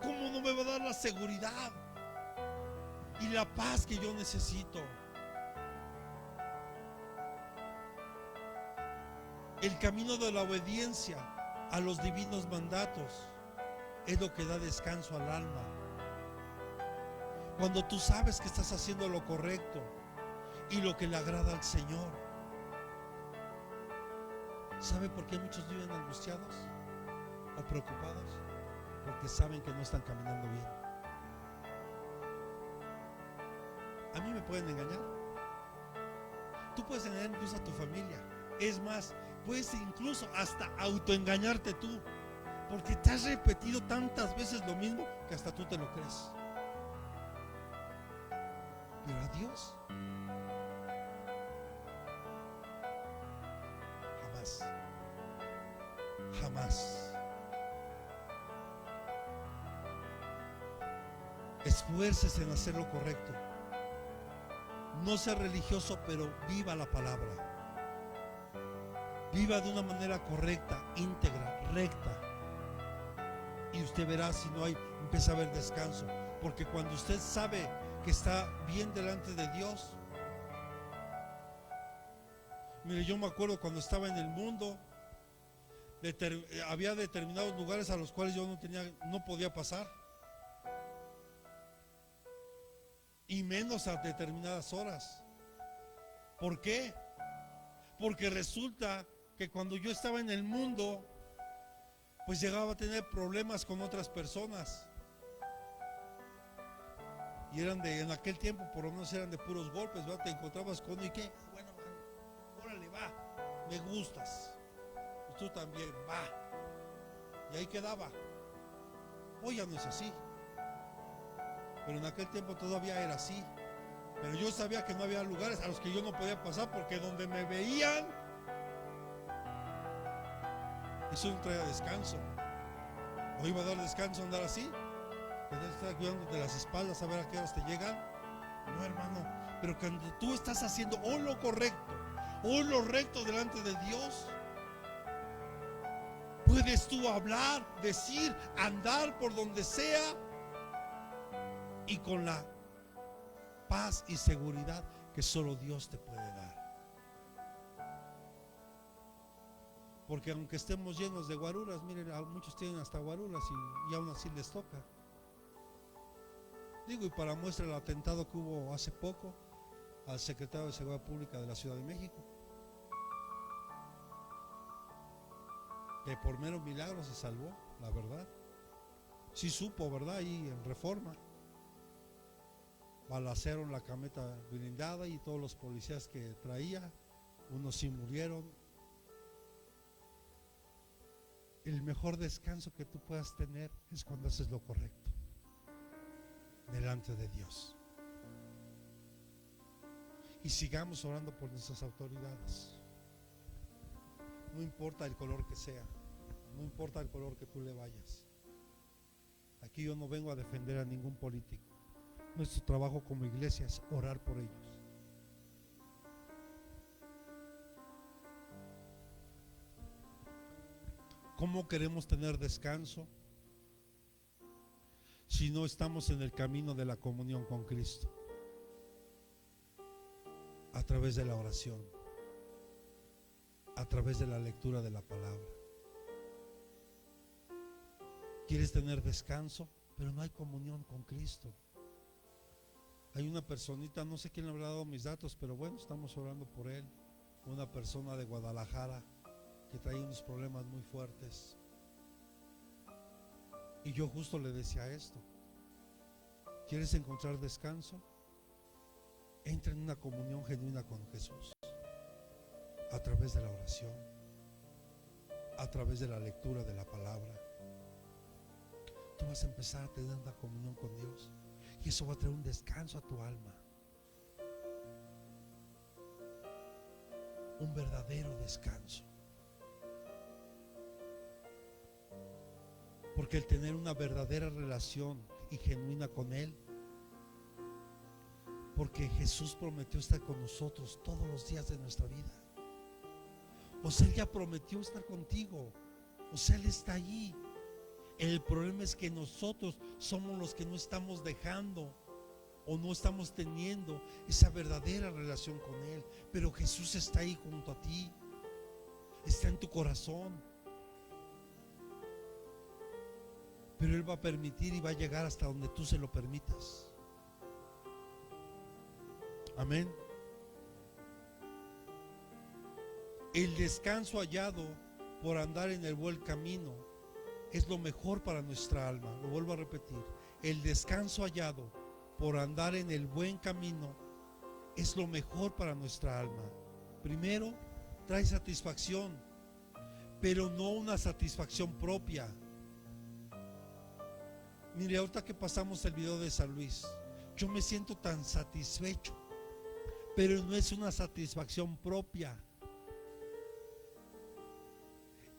¿Cómo no me va a dar la seguridad y la paz que yo necesito? El camino de la obediencia a los divinos mandatos es lo que da descanso al alma. Cuando tú sabes que estás haciendo lo correcto y lo que le agrada al Señor. ¿Sabe por qué muchos viven angustiados o preocupados? Porque saben que no están caminando bien. A mí me pueden engañar. Tú puedes engañar incluso a tu familia. Es más, puedes incluso hasta autoengañarte tú, porque te has repetido tantas veces lo mismo que hasta tú te lo crees. Pero a Dios jamás, jamás. Esfuércese en hacer lo correcto. No sea religioso, pero viva la palabra. Viva de una manera correcta, íntegra, recta. Y usted verá si no hay, empieza a haber descanso. Porque cuando usted sabe que está bien delante de Dios. Mire, yo me acuerdo cuando estaba en el mundo, había determinados lugares a los cuales yo no podía pasar. Y menos a determinadas horas. ¿Por qué? Porque resulta que cuando yo estaba en el mundo, pues llegaba a tener problemas con otras personas. Y en aquel tiempo por lo menos eran de puros golpes, ¿verdad? Te encontrabas con uno y ¿qué? Bueno, órale, va, me gustas. Y tú también, va. Y ahí quedaba. Hoy ya no es así. Pero en aquel tiempo todavía era así. Pero yo sabía que no había lugares a los que yo no podía pasar, porque donde me veían, eso no traía descanso. ¿O iba a dar descanso andar así? Tener que estar cuidando de las espaldas a ver a qué horas te llegan. No, hermano. Pero cuando tú estás haciendo lo correcto, lo recto delante de Dios, puedes tú hablar, decir, andar por donde sea y con la paz y seguridad que solo Dios te puede dar. Porque aunque estemos llenos de guaruras, miren, muchos tienen hasta guaruras y aún así les toca. Digo, y para muestra el atentado que hubo hace poco al secretario de Seguridad Pública de la Ciudad de México, que por mero milagro se salvó, la verdad. Sí supo, ¿verdad? Ahí en Reforma balacearon la camioneta blindada y todos los policías que traía, unos sí murieron. El mejor descanso que tú puedas tener es cuando haces lo correcto delante de Dios. Y sigamos orando por nuestras autoridades. No importa el color que sea, no importa el color que tú le vayas. Aquí yo no vengo a defender a ningún político. Nuestro trabajo como iglesia es orar por ellos. ¿Cómo queremos tener descanso si no estamos en el camino de la comunión con Cristo? A través de la oración, a través de la lectura de la palabra. ¿Quieres tener descanso? Pero no hay comunión con Cristo. Hay una personita, no sé quién le habrá dado mis datos, pero bueno, estamos orando por él. Una persona de Guadalajara que trae unos problemas muy fuertes. Y yo justo le decía esto: ¿quieres encontrar descanso? Entra en una comunión genuina con Jesús a través de la oración, a través de la lectura de la palabra. Tú vas a empezar a tener una comunión con Dios y eso va a traer un descanso a tu alma, un verdadero descanso. Porque el tener una verdadera relación y genuina con Él, porque Jesús prometió estar con nosotros todos los días de nuestra vida. O sea, Él ya prometió estar contigo. O sea, Él está allí. El problema es que nosotros somos los que no estamos dejando o no estamos teniendo esa verdadera relación con Él. Pero Jesús está ahí junto a ti, está en tu corazón. Pero Él va a permitir y va a llegar hasta donde tú se lo permitas. Amén. El descanso hallado por andar en el buen camino es lo mejor para nuestra alma. Lo vuelvo a repetir: el descanso hallado por andar en el buen camino es lo mejor para nuestra alma. Primero, trae satisfacción, pero no una satisfacción propia. Mire, ahorita que pasamos el video de San Luis, yo me siento tan satisfecho, pero no es una satisfacción propia.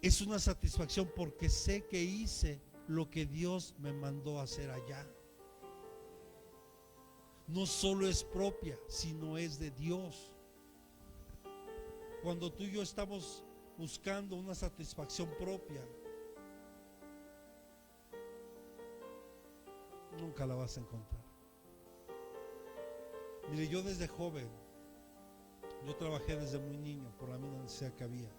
Es una satisfacción porque sé que hice lo que Dios me mandó a hacer allá. No solo es propia, sino es de Dios. Cuando tú y yo estamos buscando una satisfacción propia, nunca la vas a encontrar. Mire, yo desde joven, yo trabajé desde muy niño por la misma necesidad que había.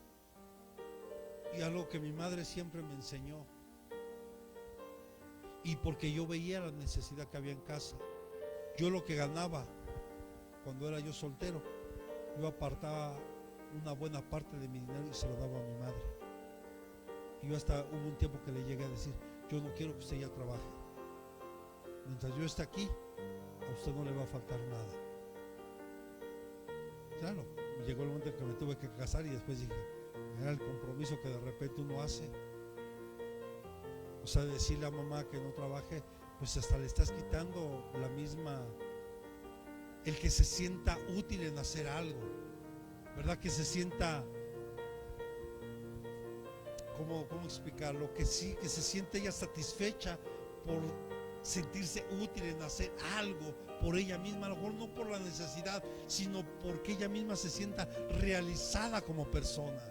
Y algo que mi madre siempre me enseñó, y porque yo veía la necesidad que había en casa, yo lo que ganaba cuando era yo soltero, yo apartaba una buena parte de mi dinero y se lo daba a mi madre. Y yo hasta hubo un tiempo que le llegué a decir: yo no quiero que usted ya trabaje. Mientras yo esté aquí, a usted no le va a faltar nada. Claro, llegó el momento en que me tuve que casar y después dije: era el compromiso que de repente uno hace. O sea, decirle a mamá que no trabaje, pues hasta le estás quitando la misma, el que se sienta útil en hacer algo, ¿verdad? Que se sienta, ¿cómo explicarlo? Que sí, que se siente ella satisfecha por sentirse útil en hacer algo por ella misma, a lo mejor no por la necesidad, sino porque ella misma se sienta realizada como persona.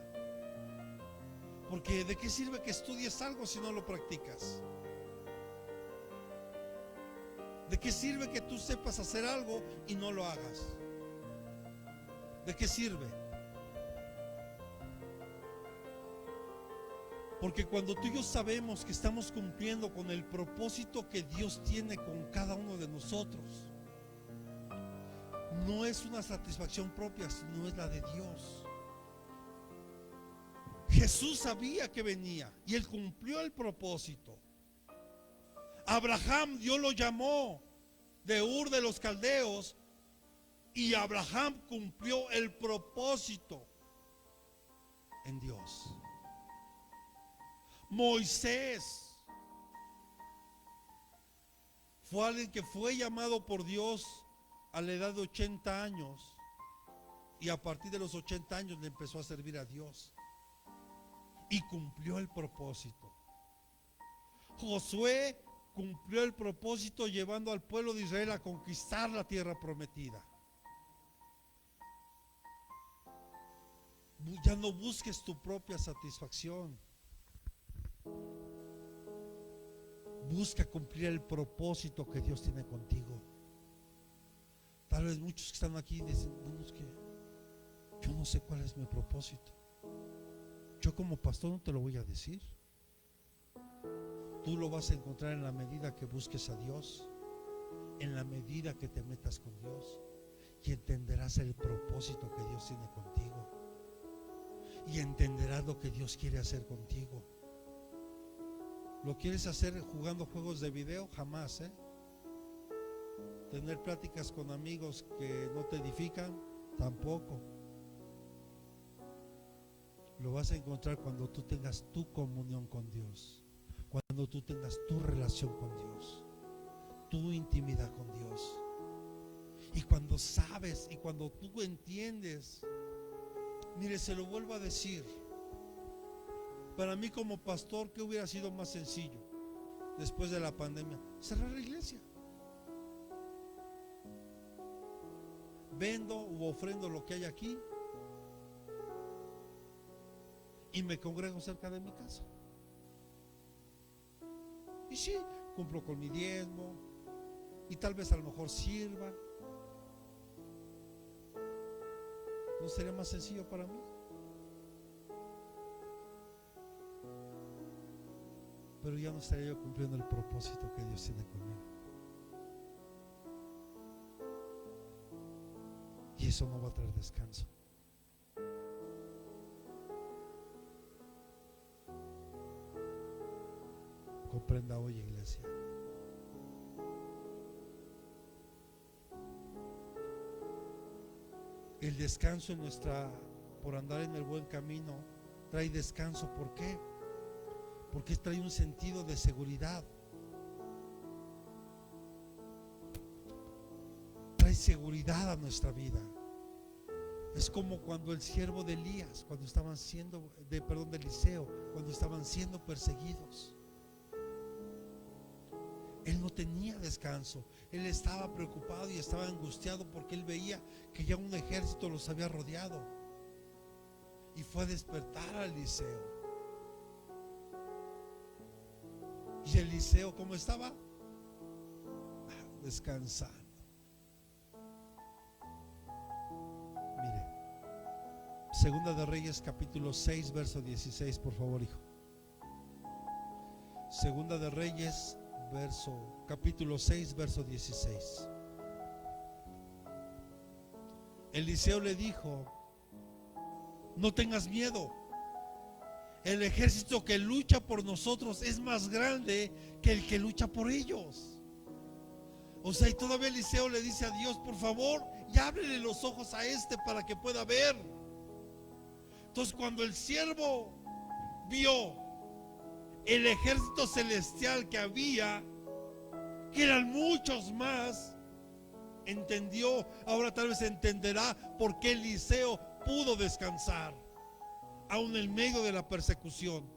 Porque ¿de qué sirve que estudies algo si no lo practicas? ¿De qué sirve que tú sepas hacer algo y no lo hagas? ¿De qué sirve? Porque cuando tú y yo sabemos que estamos cumpliendo con el propósito que Dios tiene con cada uno de nosotros, no es una satisfacción propia, sino es la de Dios. Jesús sabía que venía y él cumplió el propósito. Abraham, Dios lo llamó de Ur de los Caldeos y Abraham cumplió el propósito en Dios. Moisés fue alguien que fue llamado por Dios a la edad de 80 años y a partir de los 80 años le empezó a servir a Dios y cumplió el propósito. Josué cumplió el propósito llevando al pueblo de Israel a conquistar la tierra prometida. Ya no busques tu propia satisfacción. Busca cumplir el propósito que Dios tiene contigo. Tal vez muchos que están aquí dicen, bueno, es que yo no sé cuál es mi propósito. Yo como pastor no te lo voy a decir. Tú lo vas a encontrar en la medida que busques a Dios, en la medida que te metas con Dios, y entenderás el propósito que Dios tiene contigo, y entenderás lo que Dios quiere hacer contigo. ¿Lo quieres hacer jugando juegos de video? Jamás, Tener pláticas con amigos que no te edifican, tampoco. Lo vas a encontrar cuando tú tengas tu comunión con Dios, cuando tú tengas tu relación con Dios, tu intimidad con Dios. Y cuando sabes y cuando tú entiendes, mire, se lo vuelvo a decir, para mí como pastor, ¿qué hubiera sido más sencillo después de la pandemia? Cerrar la iglesia. Vendo u ofrendo lo que hay aquí y me congrego cerca de mi casa. Y sí, cumplo con mi diezmo y tal vez a lo mejor sirva. ¿No sería más sencillo para mí? Pero ya no estaría yo cumpliendo el propósito que Dios tiene conmigo. Y eso no va a traer descanso. Comprenda hoy, iglesia. El descanso por andar en el buen camino, trae descanso. ¿Por qué? Porque trae un sentido de seguridad. Trae seguridad a nuestra vida. Es como cuando el siervo de Elías, cuando estaban siendo, de Eliseo, cuando estaban siendo perseguidos. Él no tenía descanso. Él estaba preocupado y estaba angustiado porque él veía que ya un ejército los había rodeado. Y fue a despertar a Eliseo. Y Eliseo, ¿cómo estaba? Descansando. Mire, Segunda de Reyes capítulo 6 verso 16, por favor, hijo. Segunda de Reyes capítulo 6 verso 16. Eliseo le dijo: no tengas miedo. El ejército que lucha por nosotros es más grande que el que lucha por ellos. O sea, y todavía Eliseo le dice a Dios: por favor, ya ábrele los ojos a este para que pueda ver. Entonces, cuando el siervo vio el ejército celestial que había, que eran muchos más, entendió. Ahora tal vez entenderá por qué Eliseo pudo descansar aún en medio de la persecución.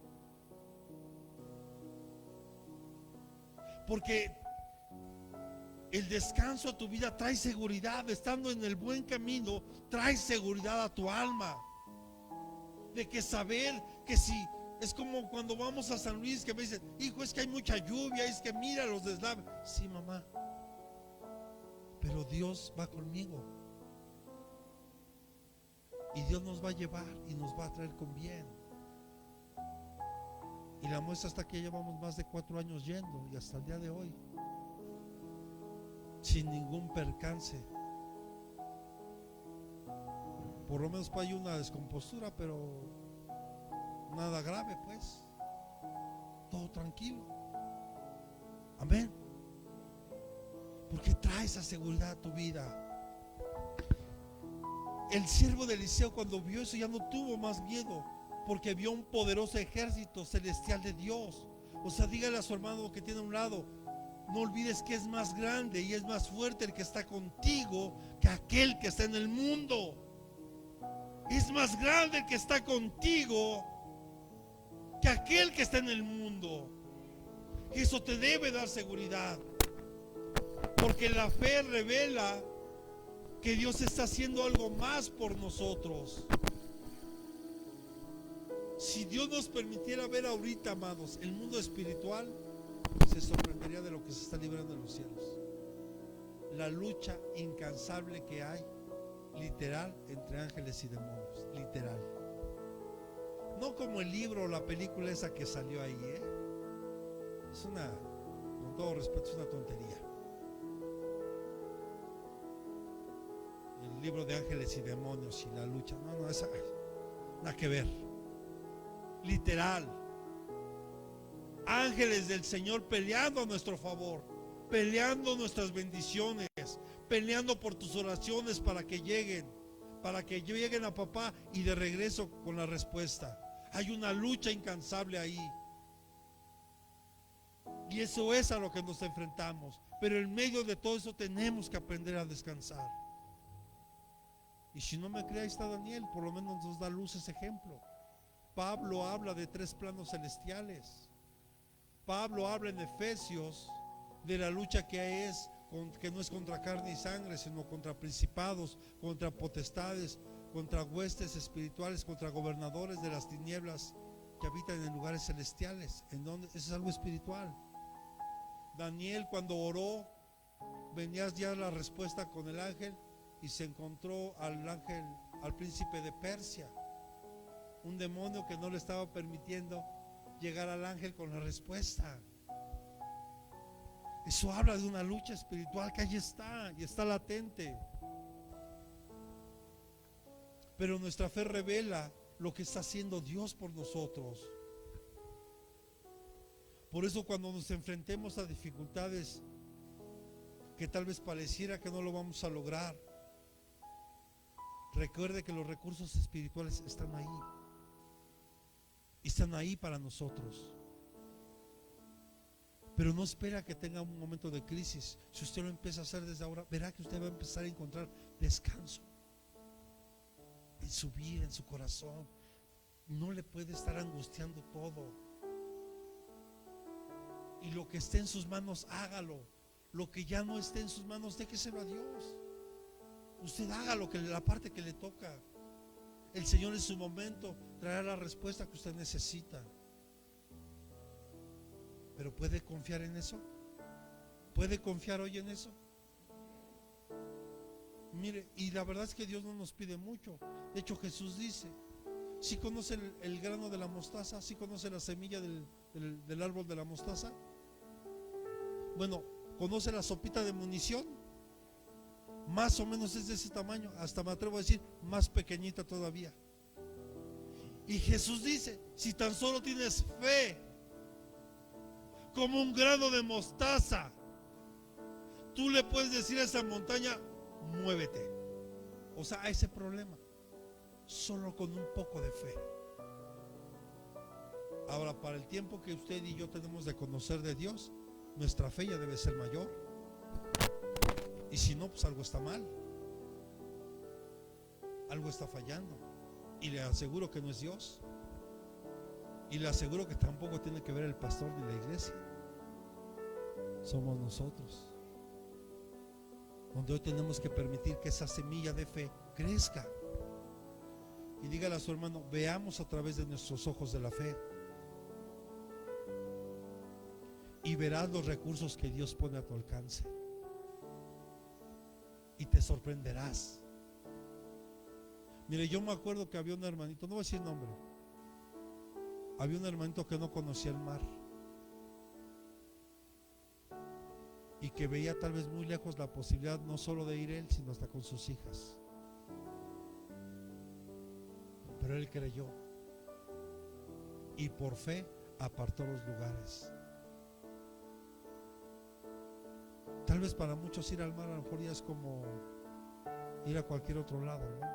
Porque El descanso a tu vida trae seguridad. Estando en el buen camino, trae seguridad a tu alma. De que saber que si es como cuando vamos a San Luis, que me dicen, hijo, es que hay mucha lluvia, es que mira los deslaves. Sí, mamá, pero Dios va conmigo. Y Dios nos va a llevar y nos va a traer con bien. Y la muestra está que llevamos más de 4 años yendo y hasta el día de hoy, sin ningún percance. Por lo menos hay una descompostura, pero nada grave, pues. Todo tranquilo. Amén. Porque trae esa seguridad a tu vida. El siervo de Eliseo, cuando vio eso, ya no tuvo más miedo, porque vio un poderoso ejército celestial de Dios. O sea, dígale a su hermano que tiene a un lado, no olvides que es más grande y es más fuerte el que está contigo que aquel que está en el mundo. Es más grande el que está contigo que aquel que está en el mundo. Eso te debe dar seguridad, porque la fe revela que Dios está haciendo algo más por nosotros. Si Dios nos permitiera ver ahorita, amados, el mundo espiritual, se sorprendería de lo que se está librando en los cielos. La lucha incansable que hay, literal, entre ángeles y demonios, literal. No como el libro o la película esa que salió ahí, es una, con todo respeto, es una tontería. El libro de ángeles y demonios y la lucha, no, esa nada que ver. Literal, ángeles del Señor peleando a nuestro favor, peleando nuestras bendiciones, peleando por tus oraciones para que lleguen a papá y de regreso con la respuesta. Hay una lucha incansable ahí, y eso es a lo que nos enfrentamos. Pero en medio de todo eso tenemos que aprender a descansar. Y si no me cree, ahí está Daniel, por lo menos nos da luz ese ejemplo. Pablo habla de 3 planos celestiales. Pablo habla en Efesios de la lucha que no es contra carne y sangre, sino contra principados, contra potestades, contra huestes espirituales, contra gobernadores de las tinieblas que habitan en lugares celestiales. ¿En donde? Eso es algo espiritual. Daniel, cuando oró, venía ya la respuesta con el ángel y se encontró al príncipe de Persia, un demonio que no le estaba permitiendo llegar al ángel con la respuesta. Eso habla de una lucha espiritual que ahí está y está latente. Pero nuestra fe revela lo que está haciendo Dios por nosotros. Por eso, cuando nos enfrentemos a dificultades que tal vez pareciera que no lo vamos a lograr, recuerde que los recursos espirituales están ahí. Están ahí para nosotros. Pero no espera que tenga un momento de crisis. Si usted lo empieza a hacer desde ahora, verá que usted va a empezar a encontrar descanso en su vida, en su corazón. No le puede estar angustiando todo. Y lo que esté en sus manos, hágalo. Lo que ya no esté en sus manos, déjeselo a Dios. Usted haga la parte que le toca. El Señor en su momento traerá la respuesta que usted necesita. Pero ¿puede confiar en eso? ¿Puede confiar hoy en eso? Mire, y la verdad es que Dios no nos pide mucho. De hecho, Jesús dice, ¿sí conoce el grano de la mostaza? ¿Sí conoce la semilla del árbol de la mostaza? Bueno, ¿conoce la sopita de munición? Más o menos es de ese tamaño. Hasta me atrevo a decir, más pequeñita todavía. Y Jesús dice, si tan solo tienes fe como un grano de mostaza, tú le puedes decir a esa montaña, muévete. O sea, a ese problema, solo con un poco de fe. Ahora, para el tiempo que usted y yo tenemos de conocer de Dios, nuestra fe ya debe ser mayor. Y si no, pues algo está mal, algo está fallando. Y le aseguro que no es Dios. Y le aseguro que tampoco tiene que ver el pastor ni la iglesia. Somos nosotros. donde hoy tenemos que permitir que esa semilla de fe crezca. Y dígale a su hermano: veamos a través de nuestros ojos de la fe y verás los recursos que Dios pone a tu alcance, y te sorprenderás. Mire, yo me acuerdo que había un hermanito, no voy a decir nombre, había un hermanito que no conocía el mar y que veía tal vez muy lejos la posibilidad no solo de ir él, sino hasta con sus hijas. Pero él creyó y por fe apartó los lugares. Tal vez para muchos ir al mar a lo mejor ya es como ir a cualquier otro lado, ¿no?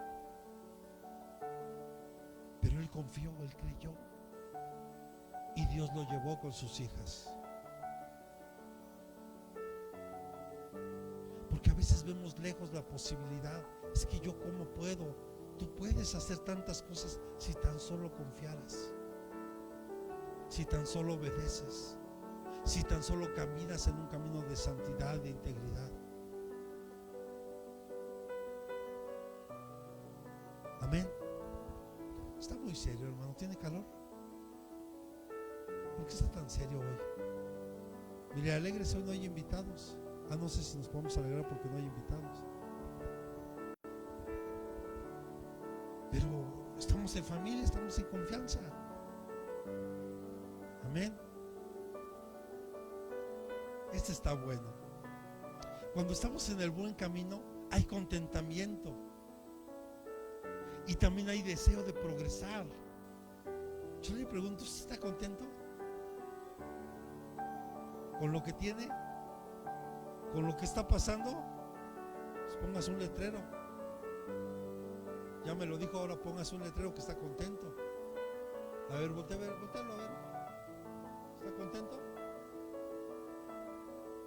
Pero él confió, él creyó, y Dios lo llevó con sus hijas. Porque a veces vemos lejos la posibilidad. Es que yo, ¿cómo puedo? Tú puedes hacer tantas cosas si tan solo confiaras, si tan solo obedeces, si tan solo caminas en un camino de santidad, de integridad. Amén. Está muy serio, hermano. ¿Tiene calor? ¿Por qué está tan serio hoy? Mire, alégrese, hoy no hay invitados. No sé si nos podemos alegrar porque no hay invitados. Pero estamos en familia, estamos en confianza. Amén. Este está bueno. Cuando estamos en el buen camino, hay contentamiento y también hay deseo de progresar. Yo le pregunto: ¿usted está contento con lo que tiene, con lo que está pasando? Pues póngase un letrero. Ya me lo dijo, ahora póngase un letrero que está contento. A ver, voltealo a ver. ¿Está contento?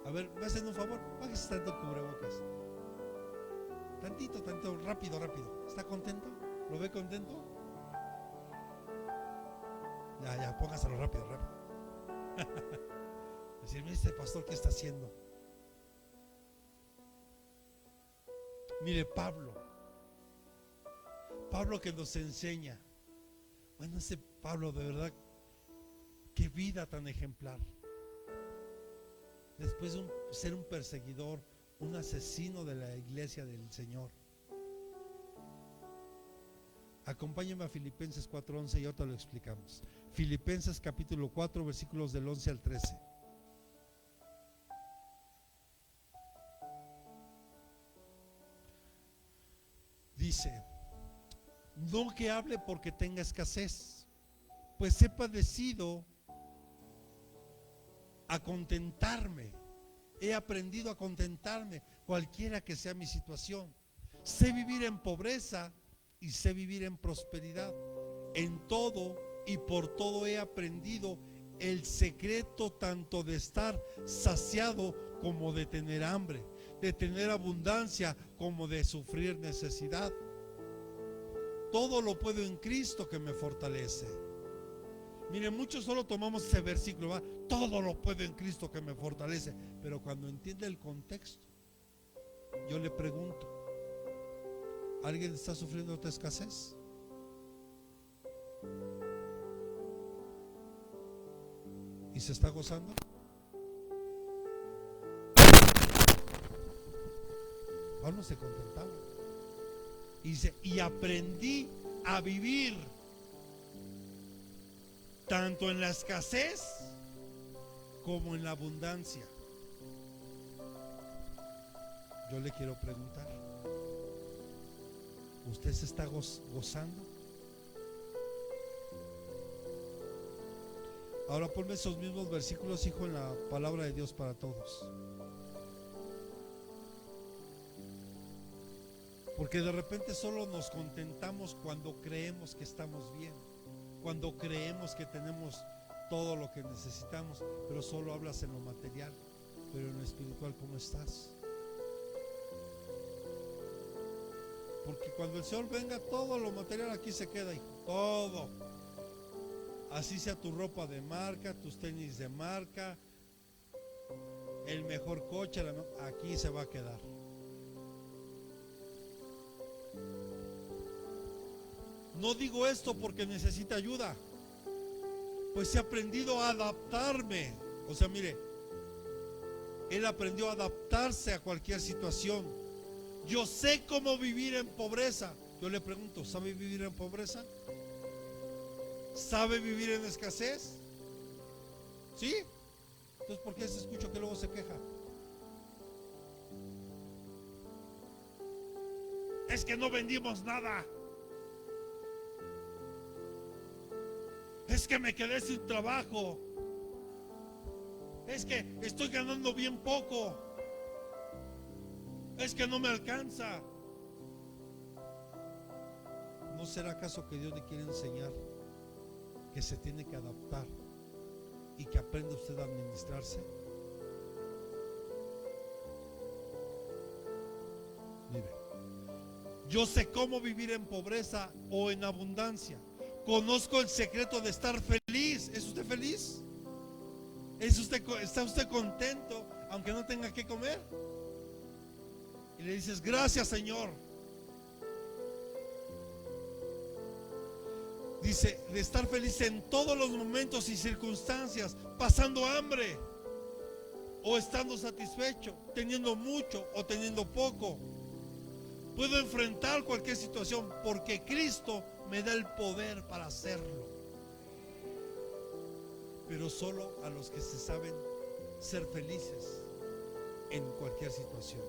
A ver, me hacen un favor, bájese tanto el cubrebocas. Tantito, rápido. ¿Está contento? ¿Lo ve contento? Ya, póngaselo rápido. Decirme, este pastor, ¿qué está haciendo? Mire, Pablo que nos enseña. Bueno, ese Pablo, de verdad, qué vida tan ejemplar. Después de ser un perseguidor, un asesino de la iglesia del Señor. Acompáñenme a Filipenses 4:11 y ahorita lo explicamos. Filipenses capítulo 4, versículos del 11 al 13. Dice: no que hable porque tenga escasez, pues he padecido a contentarme. He aprendido a contentarme, cualquiera que sea mi situación. Sé vivir en pobreza y sé vivir en prosperidad. En todo y por todo he aprendido el secreto tanto de estar saciado como de tener hambre, de tener abundancia como de sufrir necesidad. Todo lo puedo en Cristo que me fortalece. Mire, muchos solo tomamos ese versículo, ¿va? Todo lo puedo en Cristo que me fortalece. Pero cuando entiende el contexto, yo le pregunto: ¿alguien está sufriendo otra escasez? ¿Y se está gozando? Pablo se contentaba. Y dice: y aprendí a vivir tanto en la escasez como en la abundancia. Yo le quiero preguntar: ¿usted se está gozando? Ahora ponme esos mismos versículos, hijo, en la palabra de Dios para todos. Porque de repente solo nos contentamos cuando creemos que estamos bien, cuando creemos que tenemos todo lo que necesitamos, pero solo hablas en lo material. Pero en lo espiritual, ¿cómo estás? Porque cuando el Señor venga, todo lo material aquí se queda, hijo, todo. Así sea tu ropa de marca, tus tenis de marca, el mejor coche, aquí se va a quedar. No digo esto porque necesita ayuda, pues he aprendido a adaptarme. O sea, mire, él aprendió a adaptarse a cualquier situación. Yo sé cómo vivir en pobreza. Yo le pregunto, ¿sabe vivir en pobreza? ¿Sabe vivir en escasez? ¿Sí? Entonces, ¿por qué se escucha que luego se queja? Es que no vendimos nada. Es que me quedé sin trabajo. Es que estoy ganando bien poco. Es que no me alcanza. ¿No será acaso que Dios le quiere enseñar que se tiene que adaptar y que aprenda usted a administrarse? Mire, yo sé cómo vivir en pobreza o en abundancia. Conozco el secreto de estar feliz. ¿Es usted feliz? ¿Está usted contento aunque no tenga que comer? Y le dices, gracias, Señor. Dice, de estar feliz en todos los momentos y circunstancias, pasando hambre o estando satisfecho, teniendo mucho o teniendo poco. Puedo enfrentar cualquier situación porque Cristo me da el poder para hacerlo. Pero solo a los que se saben ser felices en cualquier situación.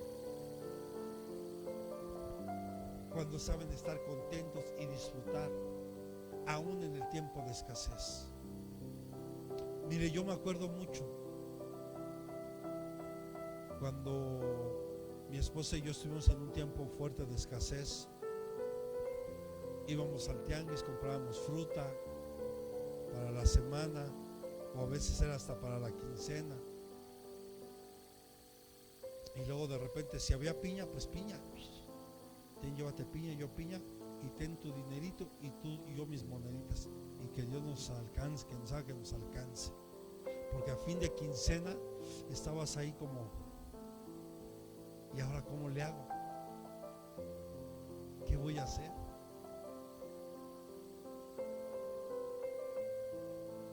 Cuando saben estar contentos y disfrutar aún en el tiempo de escasez. Mire, yo me acuerdo mucho cuando mi esposa y yo estuvimos en un tiempo fuerte de escasez. Íbamos al tianguis, comprábamos fruta para la semana, o a veces era hasta para la quincena. Y luego de repente, si había piña, pues piña. Ten, llévate piña, yo piña, y ten tu dinerito y tú y yo mis moneditas. Y que Dios nos alcance, que nos haga que nos alcance. Porque a fin de quincena estabas ahí como, ¿y ahora cómo le hago? ¿Qué voy a hacer?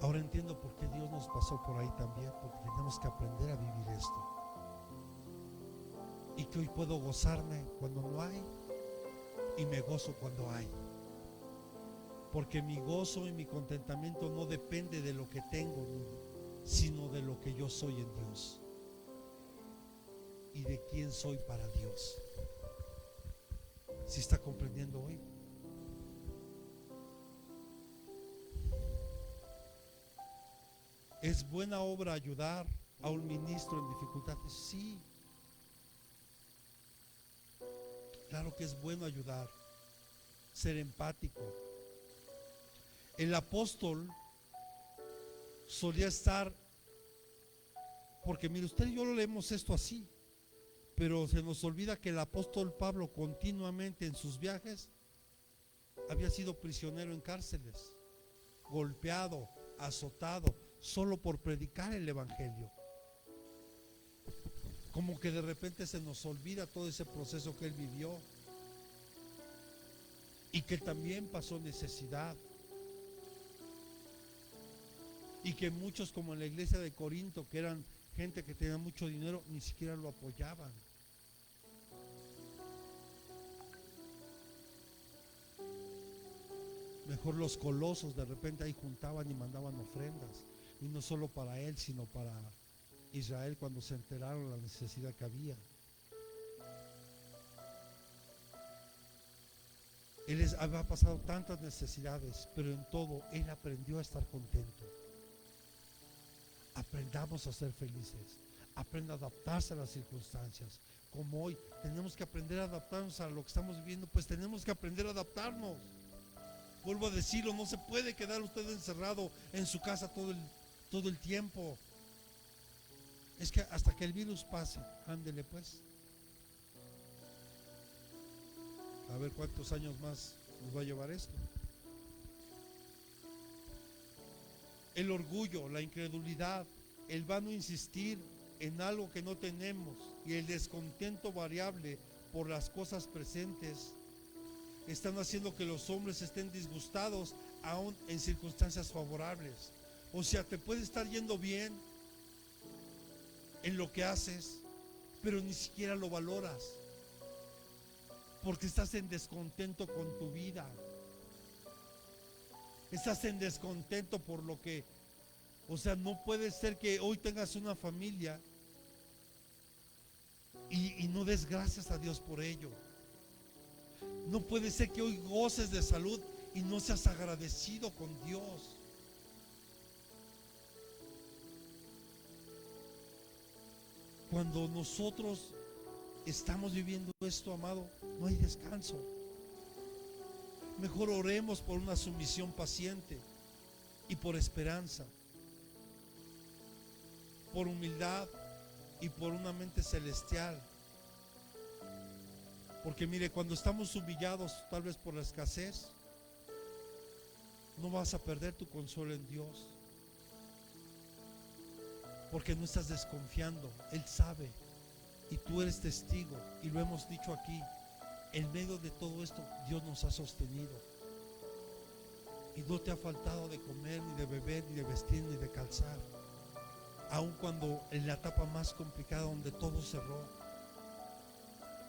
Ahora entiendo por qué Dios nos pasó por ahí también, porque tenemos que aprender a vivir esto. Y que hoy puedo gozarme cuando no hay y me gozo cuando hay. Porque mi gozo y mi contentamiento no depende de lo que tengo, sino de lo que yo soy en Dios y de quién soy para Dios. ¿Sí está comprendiendo hoy? ¿Es buena obra ayudar a un ministro en dificultades? Sí. Claro que es bueno ayudar, ser empático. El apóstol solía estar, porque mire, usted y yo lo leemos esto así, pero se nos olvida que el apóstol Pablo continuamente en sus viajes había sido prisionero en cárceles, golpeado, azotado, solo por predicar el evangelio. Como que de repente se nos olvida todo ese proceso que él vivió y que también pasó necesidad, y que muchos, como en la iglesia de Corinto, que eran gente que tenía mucho dinero, ni siquiera lo apoyaban. Mejor los colosos de repente ahí juntaban y mandaban ofrendas, y no solo para él, sino para Israel cuando se enteraron la necesidad que había. Él había pasado tantas necesidades, pero en todo él aprendió a estar contento. Aprendamos a ser felices. Aprenda a adaptarse a las circunstancias. Como hoy tenemos que aprender a adaptarnos a lo que estamos viviendo, pues tenemos que aprender a adaptarnos. Vuelvo a decirlo, no se puede quedar usted encerrado en su casa todo el tiempo. Es que hasta que el virus pase, ándele pues. A ver cuántos años más nos va a llevar esto. El orgullo, la incredulidad, el vano insistir en algo que no tenemos y el descontento variable por las cosas presentes están haciendo que los hombres estén disgustados aún en circunstancias favorables. O sea, te puede estar yendo bien en lo que haces, pero ni siquiera lo valoras, porque estás en descontento con tu vida. Estás en descontento por lo que, o sea, no puede ser que hoy tengas una familia y no des gracias a Dios por ello. No puede ser que hoy goces de salud y no seas agradecido con Dios. Cuando nosotros estamos viviendo esto, amado, no hay descanso. Mejor oremos por una sumisión paciente y por esperanza, por humildad y por una mente celestial. Porque mire, cuando estamos humillados tal vez por la escasez, no vas a perder tu consuelo en Dios, porque no estás desconfiando. Él sabe y tú eres testigo, y lo hemos dicho aquí. En medio de todo esto, Dios nos ha sostenido y no te ha faltado de comer, ni de beber, ni de vestir, ni de calzar, aun cuando en la etapa más complicada, donde todo cerró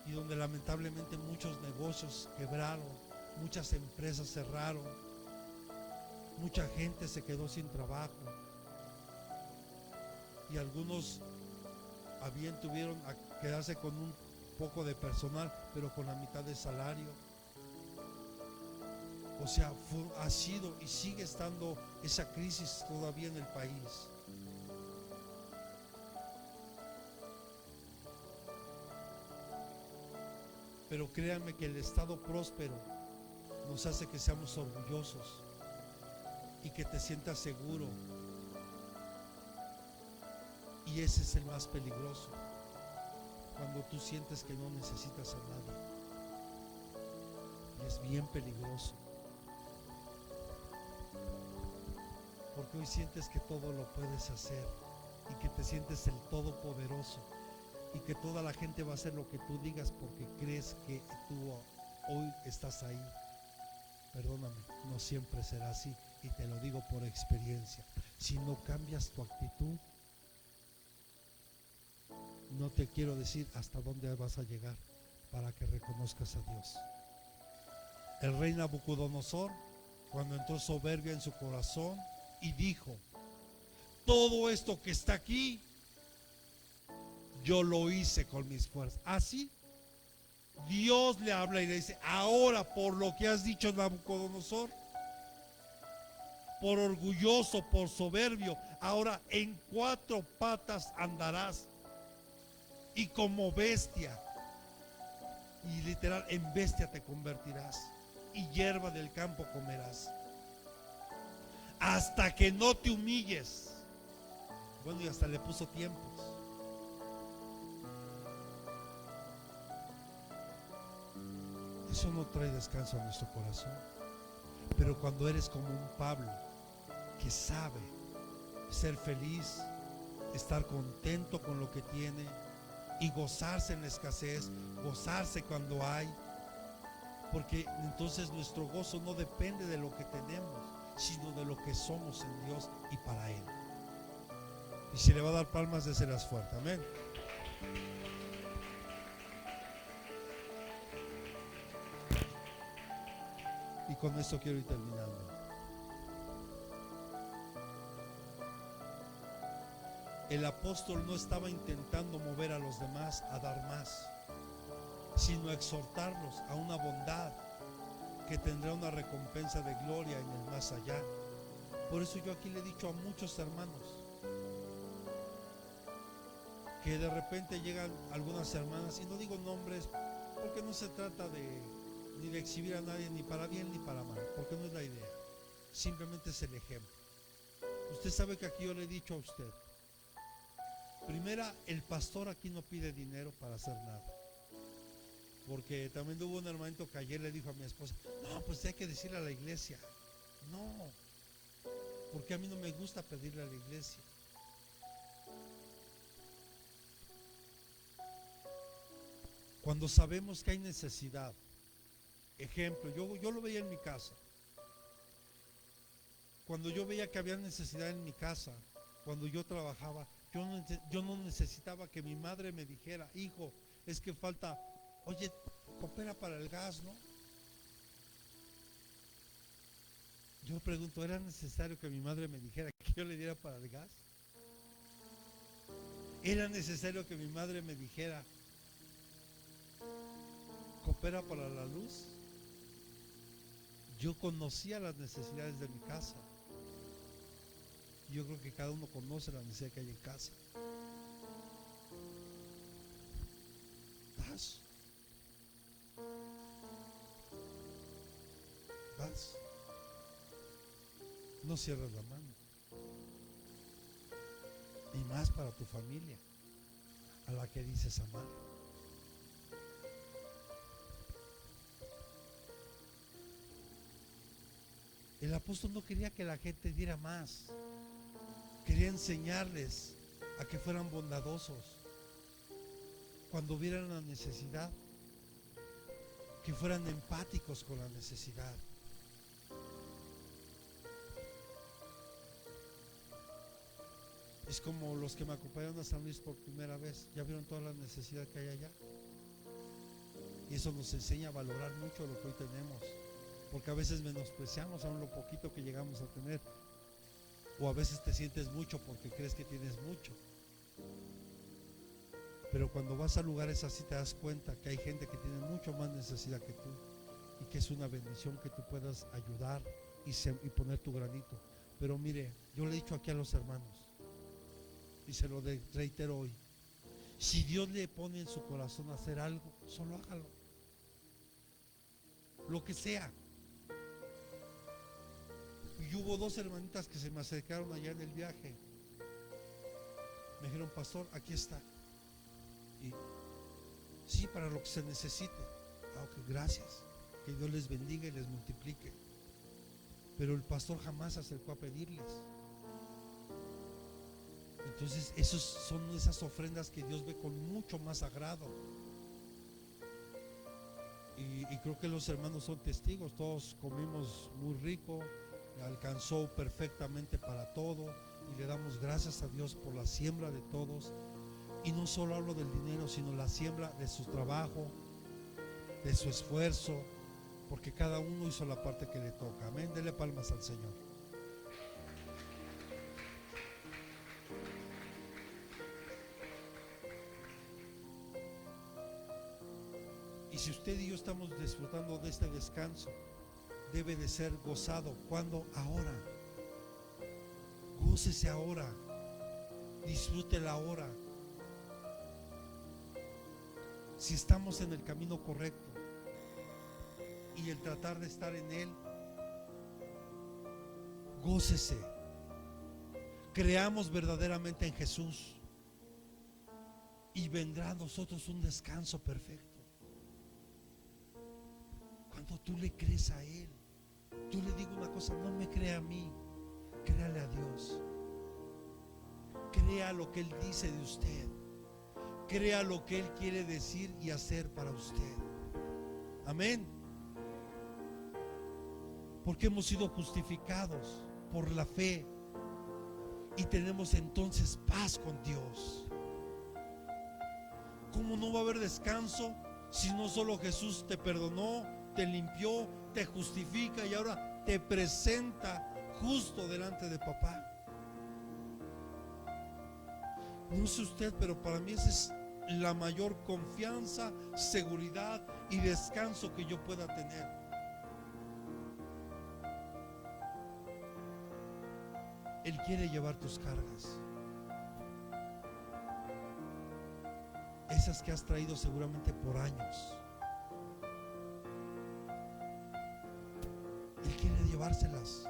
y donde lamentablemente muchos negocios quebraron, muchas empresas cerraron, mucha gente se quedó sin trabajo, y algunos tuvieron a quedarse con un poco de personal, pero con la mitad de salario. O sea, ha sido y sigue estando esa crisis todavía en el país. Pero créanme que el estado próspero nos hace que seamos orgullosos y que te sientas seguro. Y ese es el más peligroso, cuando tú sientes que no necesitas a nadie. Y es bien peligroso, porque hoy sientes que todo lo puedes hacer y que te sientes el todopoderoso y que toda la gente va a hacer lo que tú digas porque crees que tú hoy estás ahí. Perdóname, no siempre será así, y te lo digo por experiencia. Si no cambias tu actitud, no te quiero decir hasta dónde vas a llegar para que reconozcas a Dios. El rey Nabucodonosor, cuando entró soberbia en su corazón y dijo: todo esto que está aquí, yo lo hice con mis fuerzas. Así, Dios le habla y le dice: ahora, por lo que has dicho, Nabucodonosor, por orgulloso, por soberbio, ahora en 4 patas andarás, y como bestia, y literal, en bestia te convertirás, y hierba del campo comerás, hasta que no te humilles. Bueno, y hasta le puso tiempos. Eso no trae descanso a nuestro corazón. Pero cuando eres como un Pablo, que sabe ser feliz, estar contento con lo que tiene y gozarse en la escasez, gozarse cuando hay, porque entonces nuestro gozo no depende de lo que tenemos, sino de lo que somos en Dios y para Él. Y si le va a dar palmas, déselas fuerte. Amén. Y con esto quiero ir terminando. El apóstol no estaba intentando mover a los demás a dar más, sino exhortarlos a una bondad que tendrá una recompensa de gloria en el más allá. Por eso yo aquí le he dicho a muchos hermanos que de repente llegan algunas hermanas, y no digo nombres porque no se trata ni de exhibir a nadie, ni para bien ni para mal, porque no es la idea, simplemente es el ejemplo. Usted sabe que aquí yo le he dicho a usted: primera, el pastor aquí no pide dinero para hacer nada, porque también hubo un hermanito que ayer le dijo a mi esposa: no, pues hay que decirle a la iglesia. No, porque a mí no me gusta pedirle a la iglesia. Cuando sabemos que hay necesidad Ejemplo, yo lo veía en mi casa. Cuando yo veía que había necesidad en mi casa, cuando yo trabajaba, yo no necesitaba que mi madre me dijera, hijo, es que falta, oye, coopera para el gas, ¿no? Yo pregunto, ¿era necesario que mi madre me dijera que yo le diera para el gas? ¿Era necesario que mi madre me dijera, coopera para la luz? Yo conocía las necesidades de mi casa. Yo creo que cada uno conoce la necesidad que hay en casa. Das. Das. No cierras la mano. Y más para tu familia, a la que dices amar. El apóstol no quería que la gente diera más. Quería enseñarles a que fueran bondadosos. Cuando vieran la necesidad, que fueran empáticos con la necesidad. Es como los que me acompañaron a San Luis por primera vez. Ya vieron toda la necesidad que hay allá. Y eso nos enseña a valorar mucho lo que hoy tenemos. Porque a veces menospreciamos aún lo poquito que llegamos a tener. O a veces te sientes mucho porque crees que tienes mucho. Pero cuando vas a lugares así te das cuenta que hay gente que tiene mucho más necesidad que tú. Y que es una bendición que tú puedas ayudar y poner tu granito. Pero mire, yo le he dicho aquí a los hermanos, y se lo reitero hoy, si Dios le pone en su corazón hacer algo, solo hágalo. Lo que sea. Y hubo dos hermanitas que se me acercaron allá en el viaje. Me dijeron, pastor, aquí está. Y sí, para lo que se necesite. Ok, gracias. Que Dios les bendiga y les multiplique. Pero el pastor jamás se acercó a pedirles. Entonces, son esas ofrendas que Dios ve con mucho más agrado. Y creo que los hermanos son testigos. Todos comimos muy rico, alcanzó perfectamente para todo. Y le damos gracias a Dios por la siembra de todos. Y no solo hablo del dinero, sino la siembra de su trabajo, de su esfuerzo, porque cada uno hizo la parte que le toca. Amén. Dele palmas al Señor. Y si usted y yo estamos disfrutando de este descanso, debe de ser gozado. ¿Cuándo? Ahora. Gócese ahora. Disfrútela ahora. Si estamos en el camino correcto y el tratar de estar en él, gócese. Creamos verdaderamente en Jesús y vendrá a nosotros un descanso perfecto. Cuando tú le crees a Él, yo le digo una cosa, no me crea a mí, créale a Dios. Crea lo que Él dice de usted. Crea lo que Él quiere decir y hacer para usted. Amén. Porque hemos sido justificados por la fe y tenemos entonces paz con Dios. ¿Cómo no va a haber descanso si no solo Jesús te perdonó, te limpió, te justifica y ahora te presenta justo delante de papá? No sé usted, pero para mí esa es la mayor confianza, seguridad y descanso que yo pueda tener. Él quiere llevar tus cargas, esas que has traído seguramente por años. Él quiere llevárselas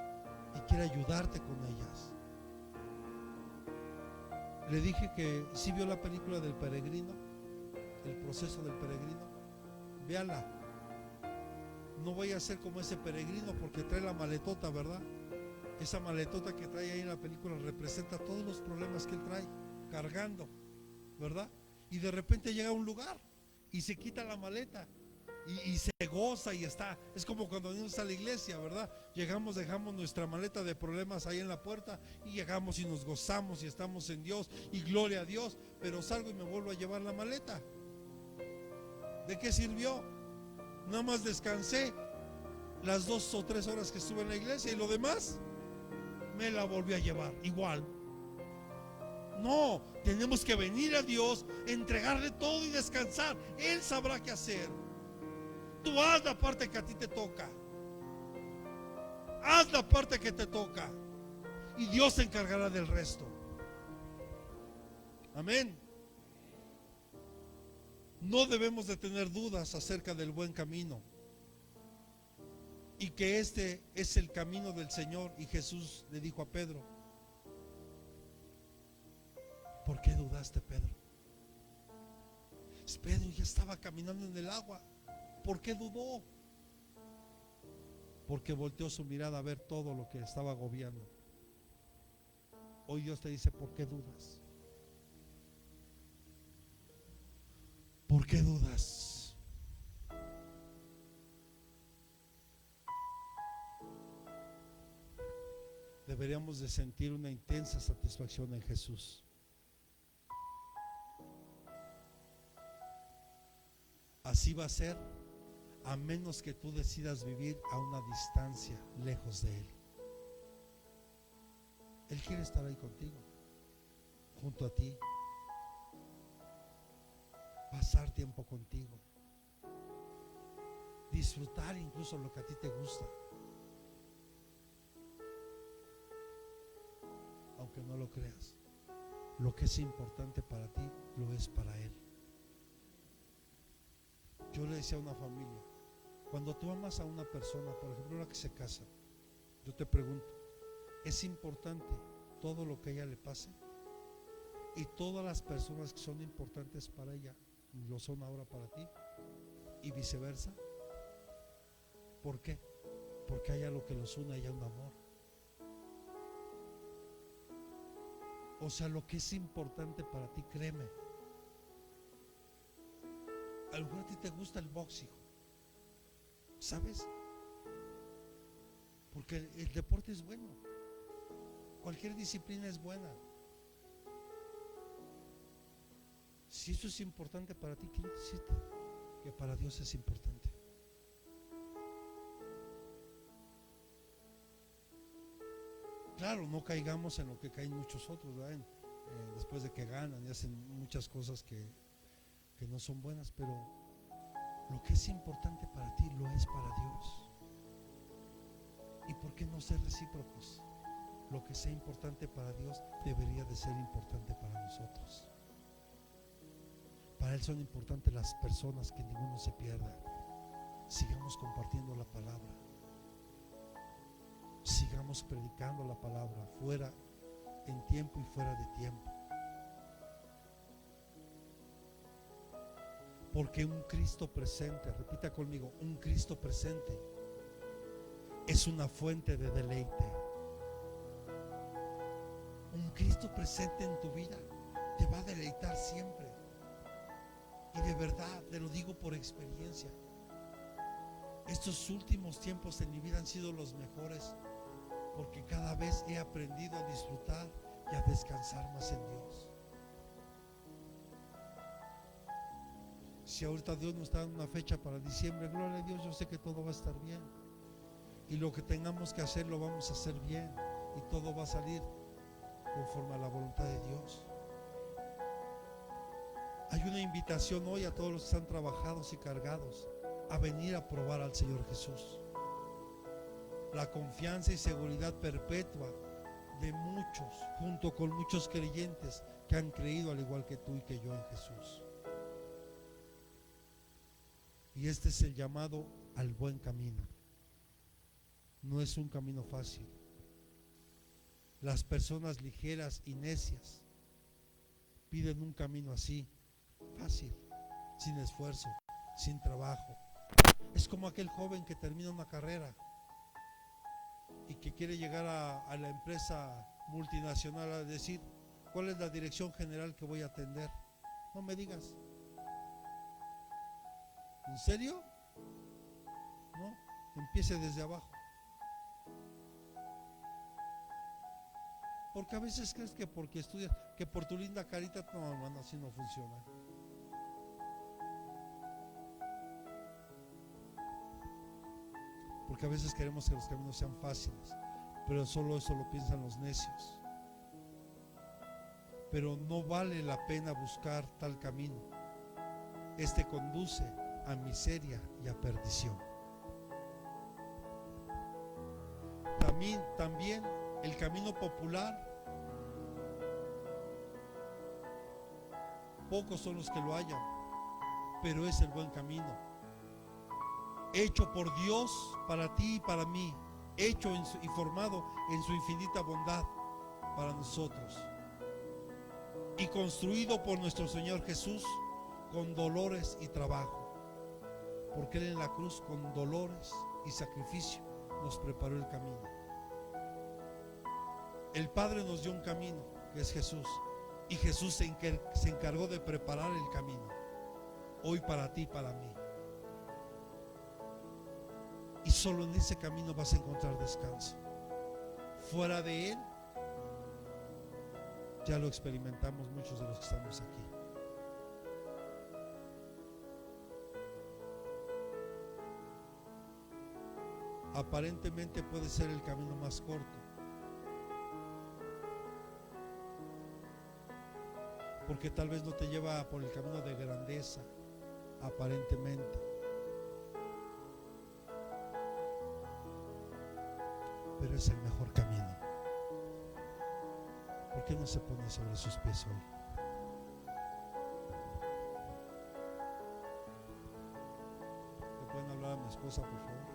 y quiere ayudarte con ellas. Le dije que si vio la película del peregrino, el proceso del peregrino. Véala. No vaya a ser como ese peregrino porque trae la maletota, ¿verdad? Esa maletota que trae ahí en la película representa todos los problemas que él trae cargando, ¿verdad? Y de repente llega a un lugar y se quita la maleta y se goza y está. Es como cuando venimos a la iglesia, ¿verdad? Llegamos, dejamos nuestra maleta de problemas ahí en la puerta y llegamos y nos gozamos y estamos en Dios y gloria a Dios. Pero salgo y me vuelvo a llevar la maleta. ¿De qué sirvió? Nada más descansé las 2 o 3 horas que estuve en la iglesia y lo demás me la volví a llevar igual. No, tenemos que venir a Dios, entregarle todo y descansar. Él sabrá qué hacer. Tú haz la parte que a ti te toca. Haz la parte que te toca y Dios se encargará del resto. Amén. No debemos de tener dudas acerca del buen camino y que este es el camino del Señor. Y Jesús le dijo a Pedro: ¿por qué dudaste, Pedro? Pedro ya estaba caminando en el agua. ¿Por qué dudó? Porque volteó su mirada a ver todo lo que estaba agobiando. Hoy Dios te dice: ¿por qué dudas? ¿Por qué dudas? Deberíamos de sentir una intensa satisfacción en Jesús. Así va a ser, a menos que tú decidas vivir a una distancia lejos de Él. Él quiere estar ahí contigo, junto a ti, pasar tiempo contigo, disfrutar incluso lo que a ti te gusta, aunque no lo creas. Lo que es importante para ti lo es para Él. Yo le decía a una familia: cuando tú amas a una persona, por ejemplo, una que se casa, yo te pregunto, ¿es importante todo lo que a ella le pase? Y todas las personas que son importantes para ella lo son ahora para ti, y viceversa. ¿Por qué? Porque haya lo que los une, haya un amor. O sea, lo que es importante para ti, créeme. A lo mejor a ti te gusta el box, hijo, ¿sabes? Porque el deporte es bueno. Cualquier disciplina es buena. Si eso es importante para ti, quiero decirte que para Dios es importante. Claro, no caigamos en lo que caen muchos otros, ¿verdad? Después de que ganan y hacen muchas cosas que no son buenas, pero lo que es importante para ti lo es para Dios. ¿Y por qué no ser recíprocos? Lo que sea importante para Dios debería de ser importante para nosotros. Para Él son importantes las personas, que ninguno se pierda. Sigamos compartiendo la palabra, sigamos predicando la palabra, fuera en tiempo y fuera de tiempo. Porque un Cristo presente, repita conmigo, un Cristo presente es una fuente de deleite. Un Cristo presente en tu vida te va a deleitar siempre. Y de verdad, te lo digo por experiencia, estos últimos tiempos en mi vida han sido los mejores, porque cada vez he aprendido a disfrutar y a descansar más en Dios. Si ahorita Dios nos está dando una fecha para diciembre, gloria a Dios, yo sé que todo va a estar bien. Y lo que tengamos que hacer lo vamos a hacer bien. Y todo va a salir conforme a la voluntad de Dios. Hay una invitación hoy a todos los que están trabajados y cargados a venir a probar al Señor Jesús. La confianza y seguridad perpetua de muchos, junto con muchos creyentes que han creído al igual que tú y que yo en Jesús. Y este es el llamado al buen camino. No es un camino fácil. Las personas ligeras y necias piden un camino así, fácil, sin esfuerzo, sin trabajo. Es como aquel joven que termina una carrera y que quiere llegar a la empresa multinacional a decir: ¿cuál es la dirección general que voy a atender? No me digas. ¿En serio? No, empiece desde abajo. Porque a veces crees que porque estudias, que por tu linda carita, no, hermano, así no funciona. Porque a veces queremos que los caminos sean fáciles, pero solo eso lo piensan los necios. Pero no vale la pena buscar tal camino. Este conduce a miseria y a perdición. También el camino popular, pocos son los que lo hallan, pero es el buen camino, hecho por Dios para ti y para mí, hecho y formado en su infinita bondad para nosotros, y construido por nuestro Señor Jesús con dolores y trabajo, porque Él en la cruz con dolores y sacrificio nos preparó el camino. El Padre nos dio un camino, que es Jesús, y Jesús se encargó de preparar el camino, hoy para ti y para mí. Y solo en ese camino vas a encontrar descanso. Fuera de Él, ya lo experimentamos muchos de los que estamos aquí. Aparentemente puede ser el camino más corto, porque tal vez no te lleva por el camino de grandeza, aparentemente, pero es el mejor camino. ¿Por qué no se pone sobre sus pies hoy? ¿Le pueden hablar a mi esposa, por favor?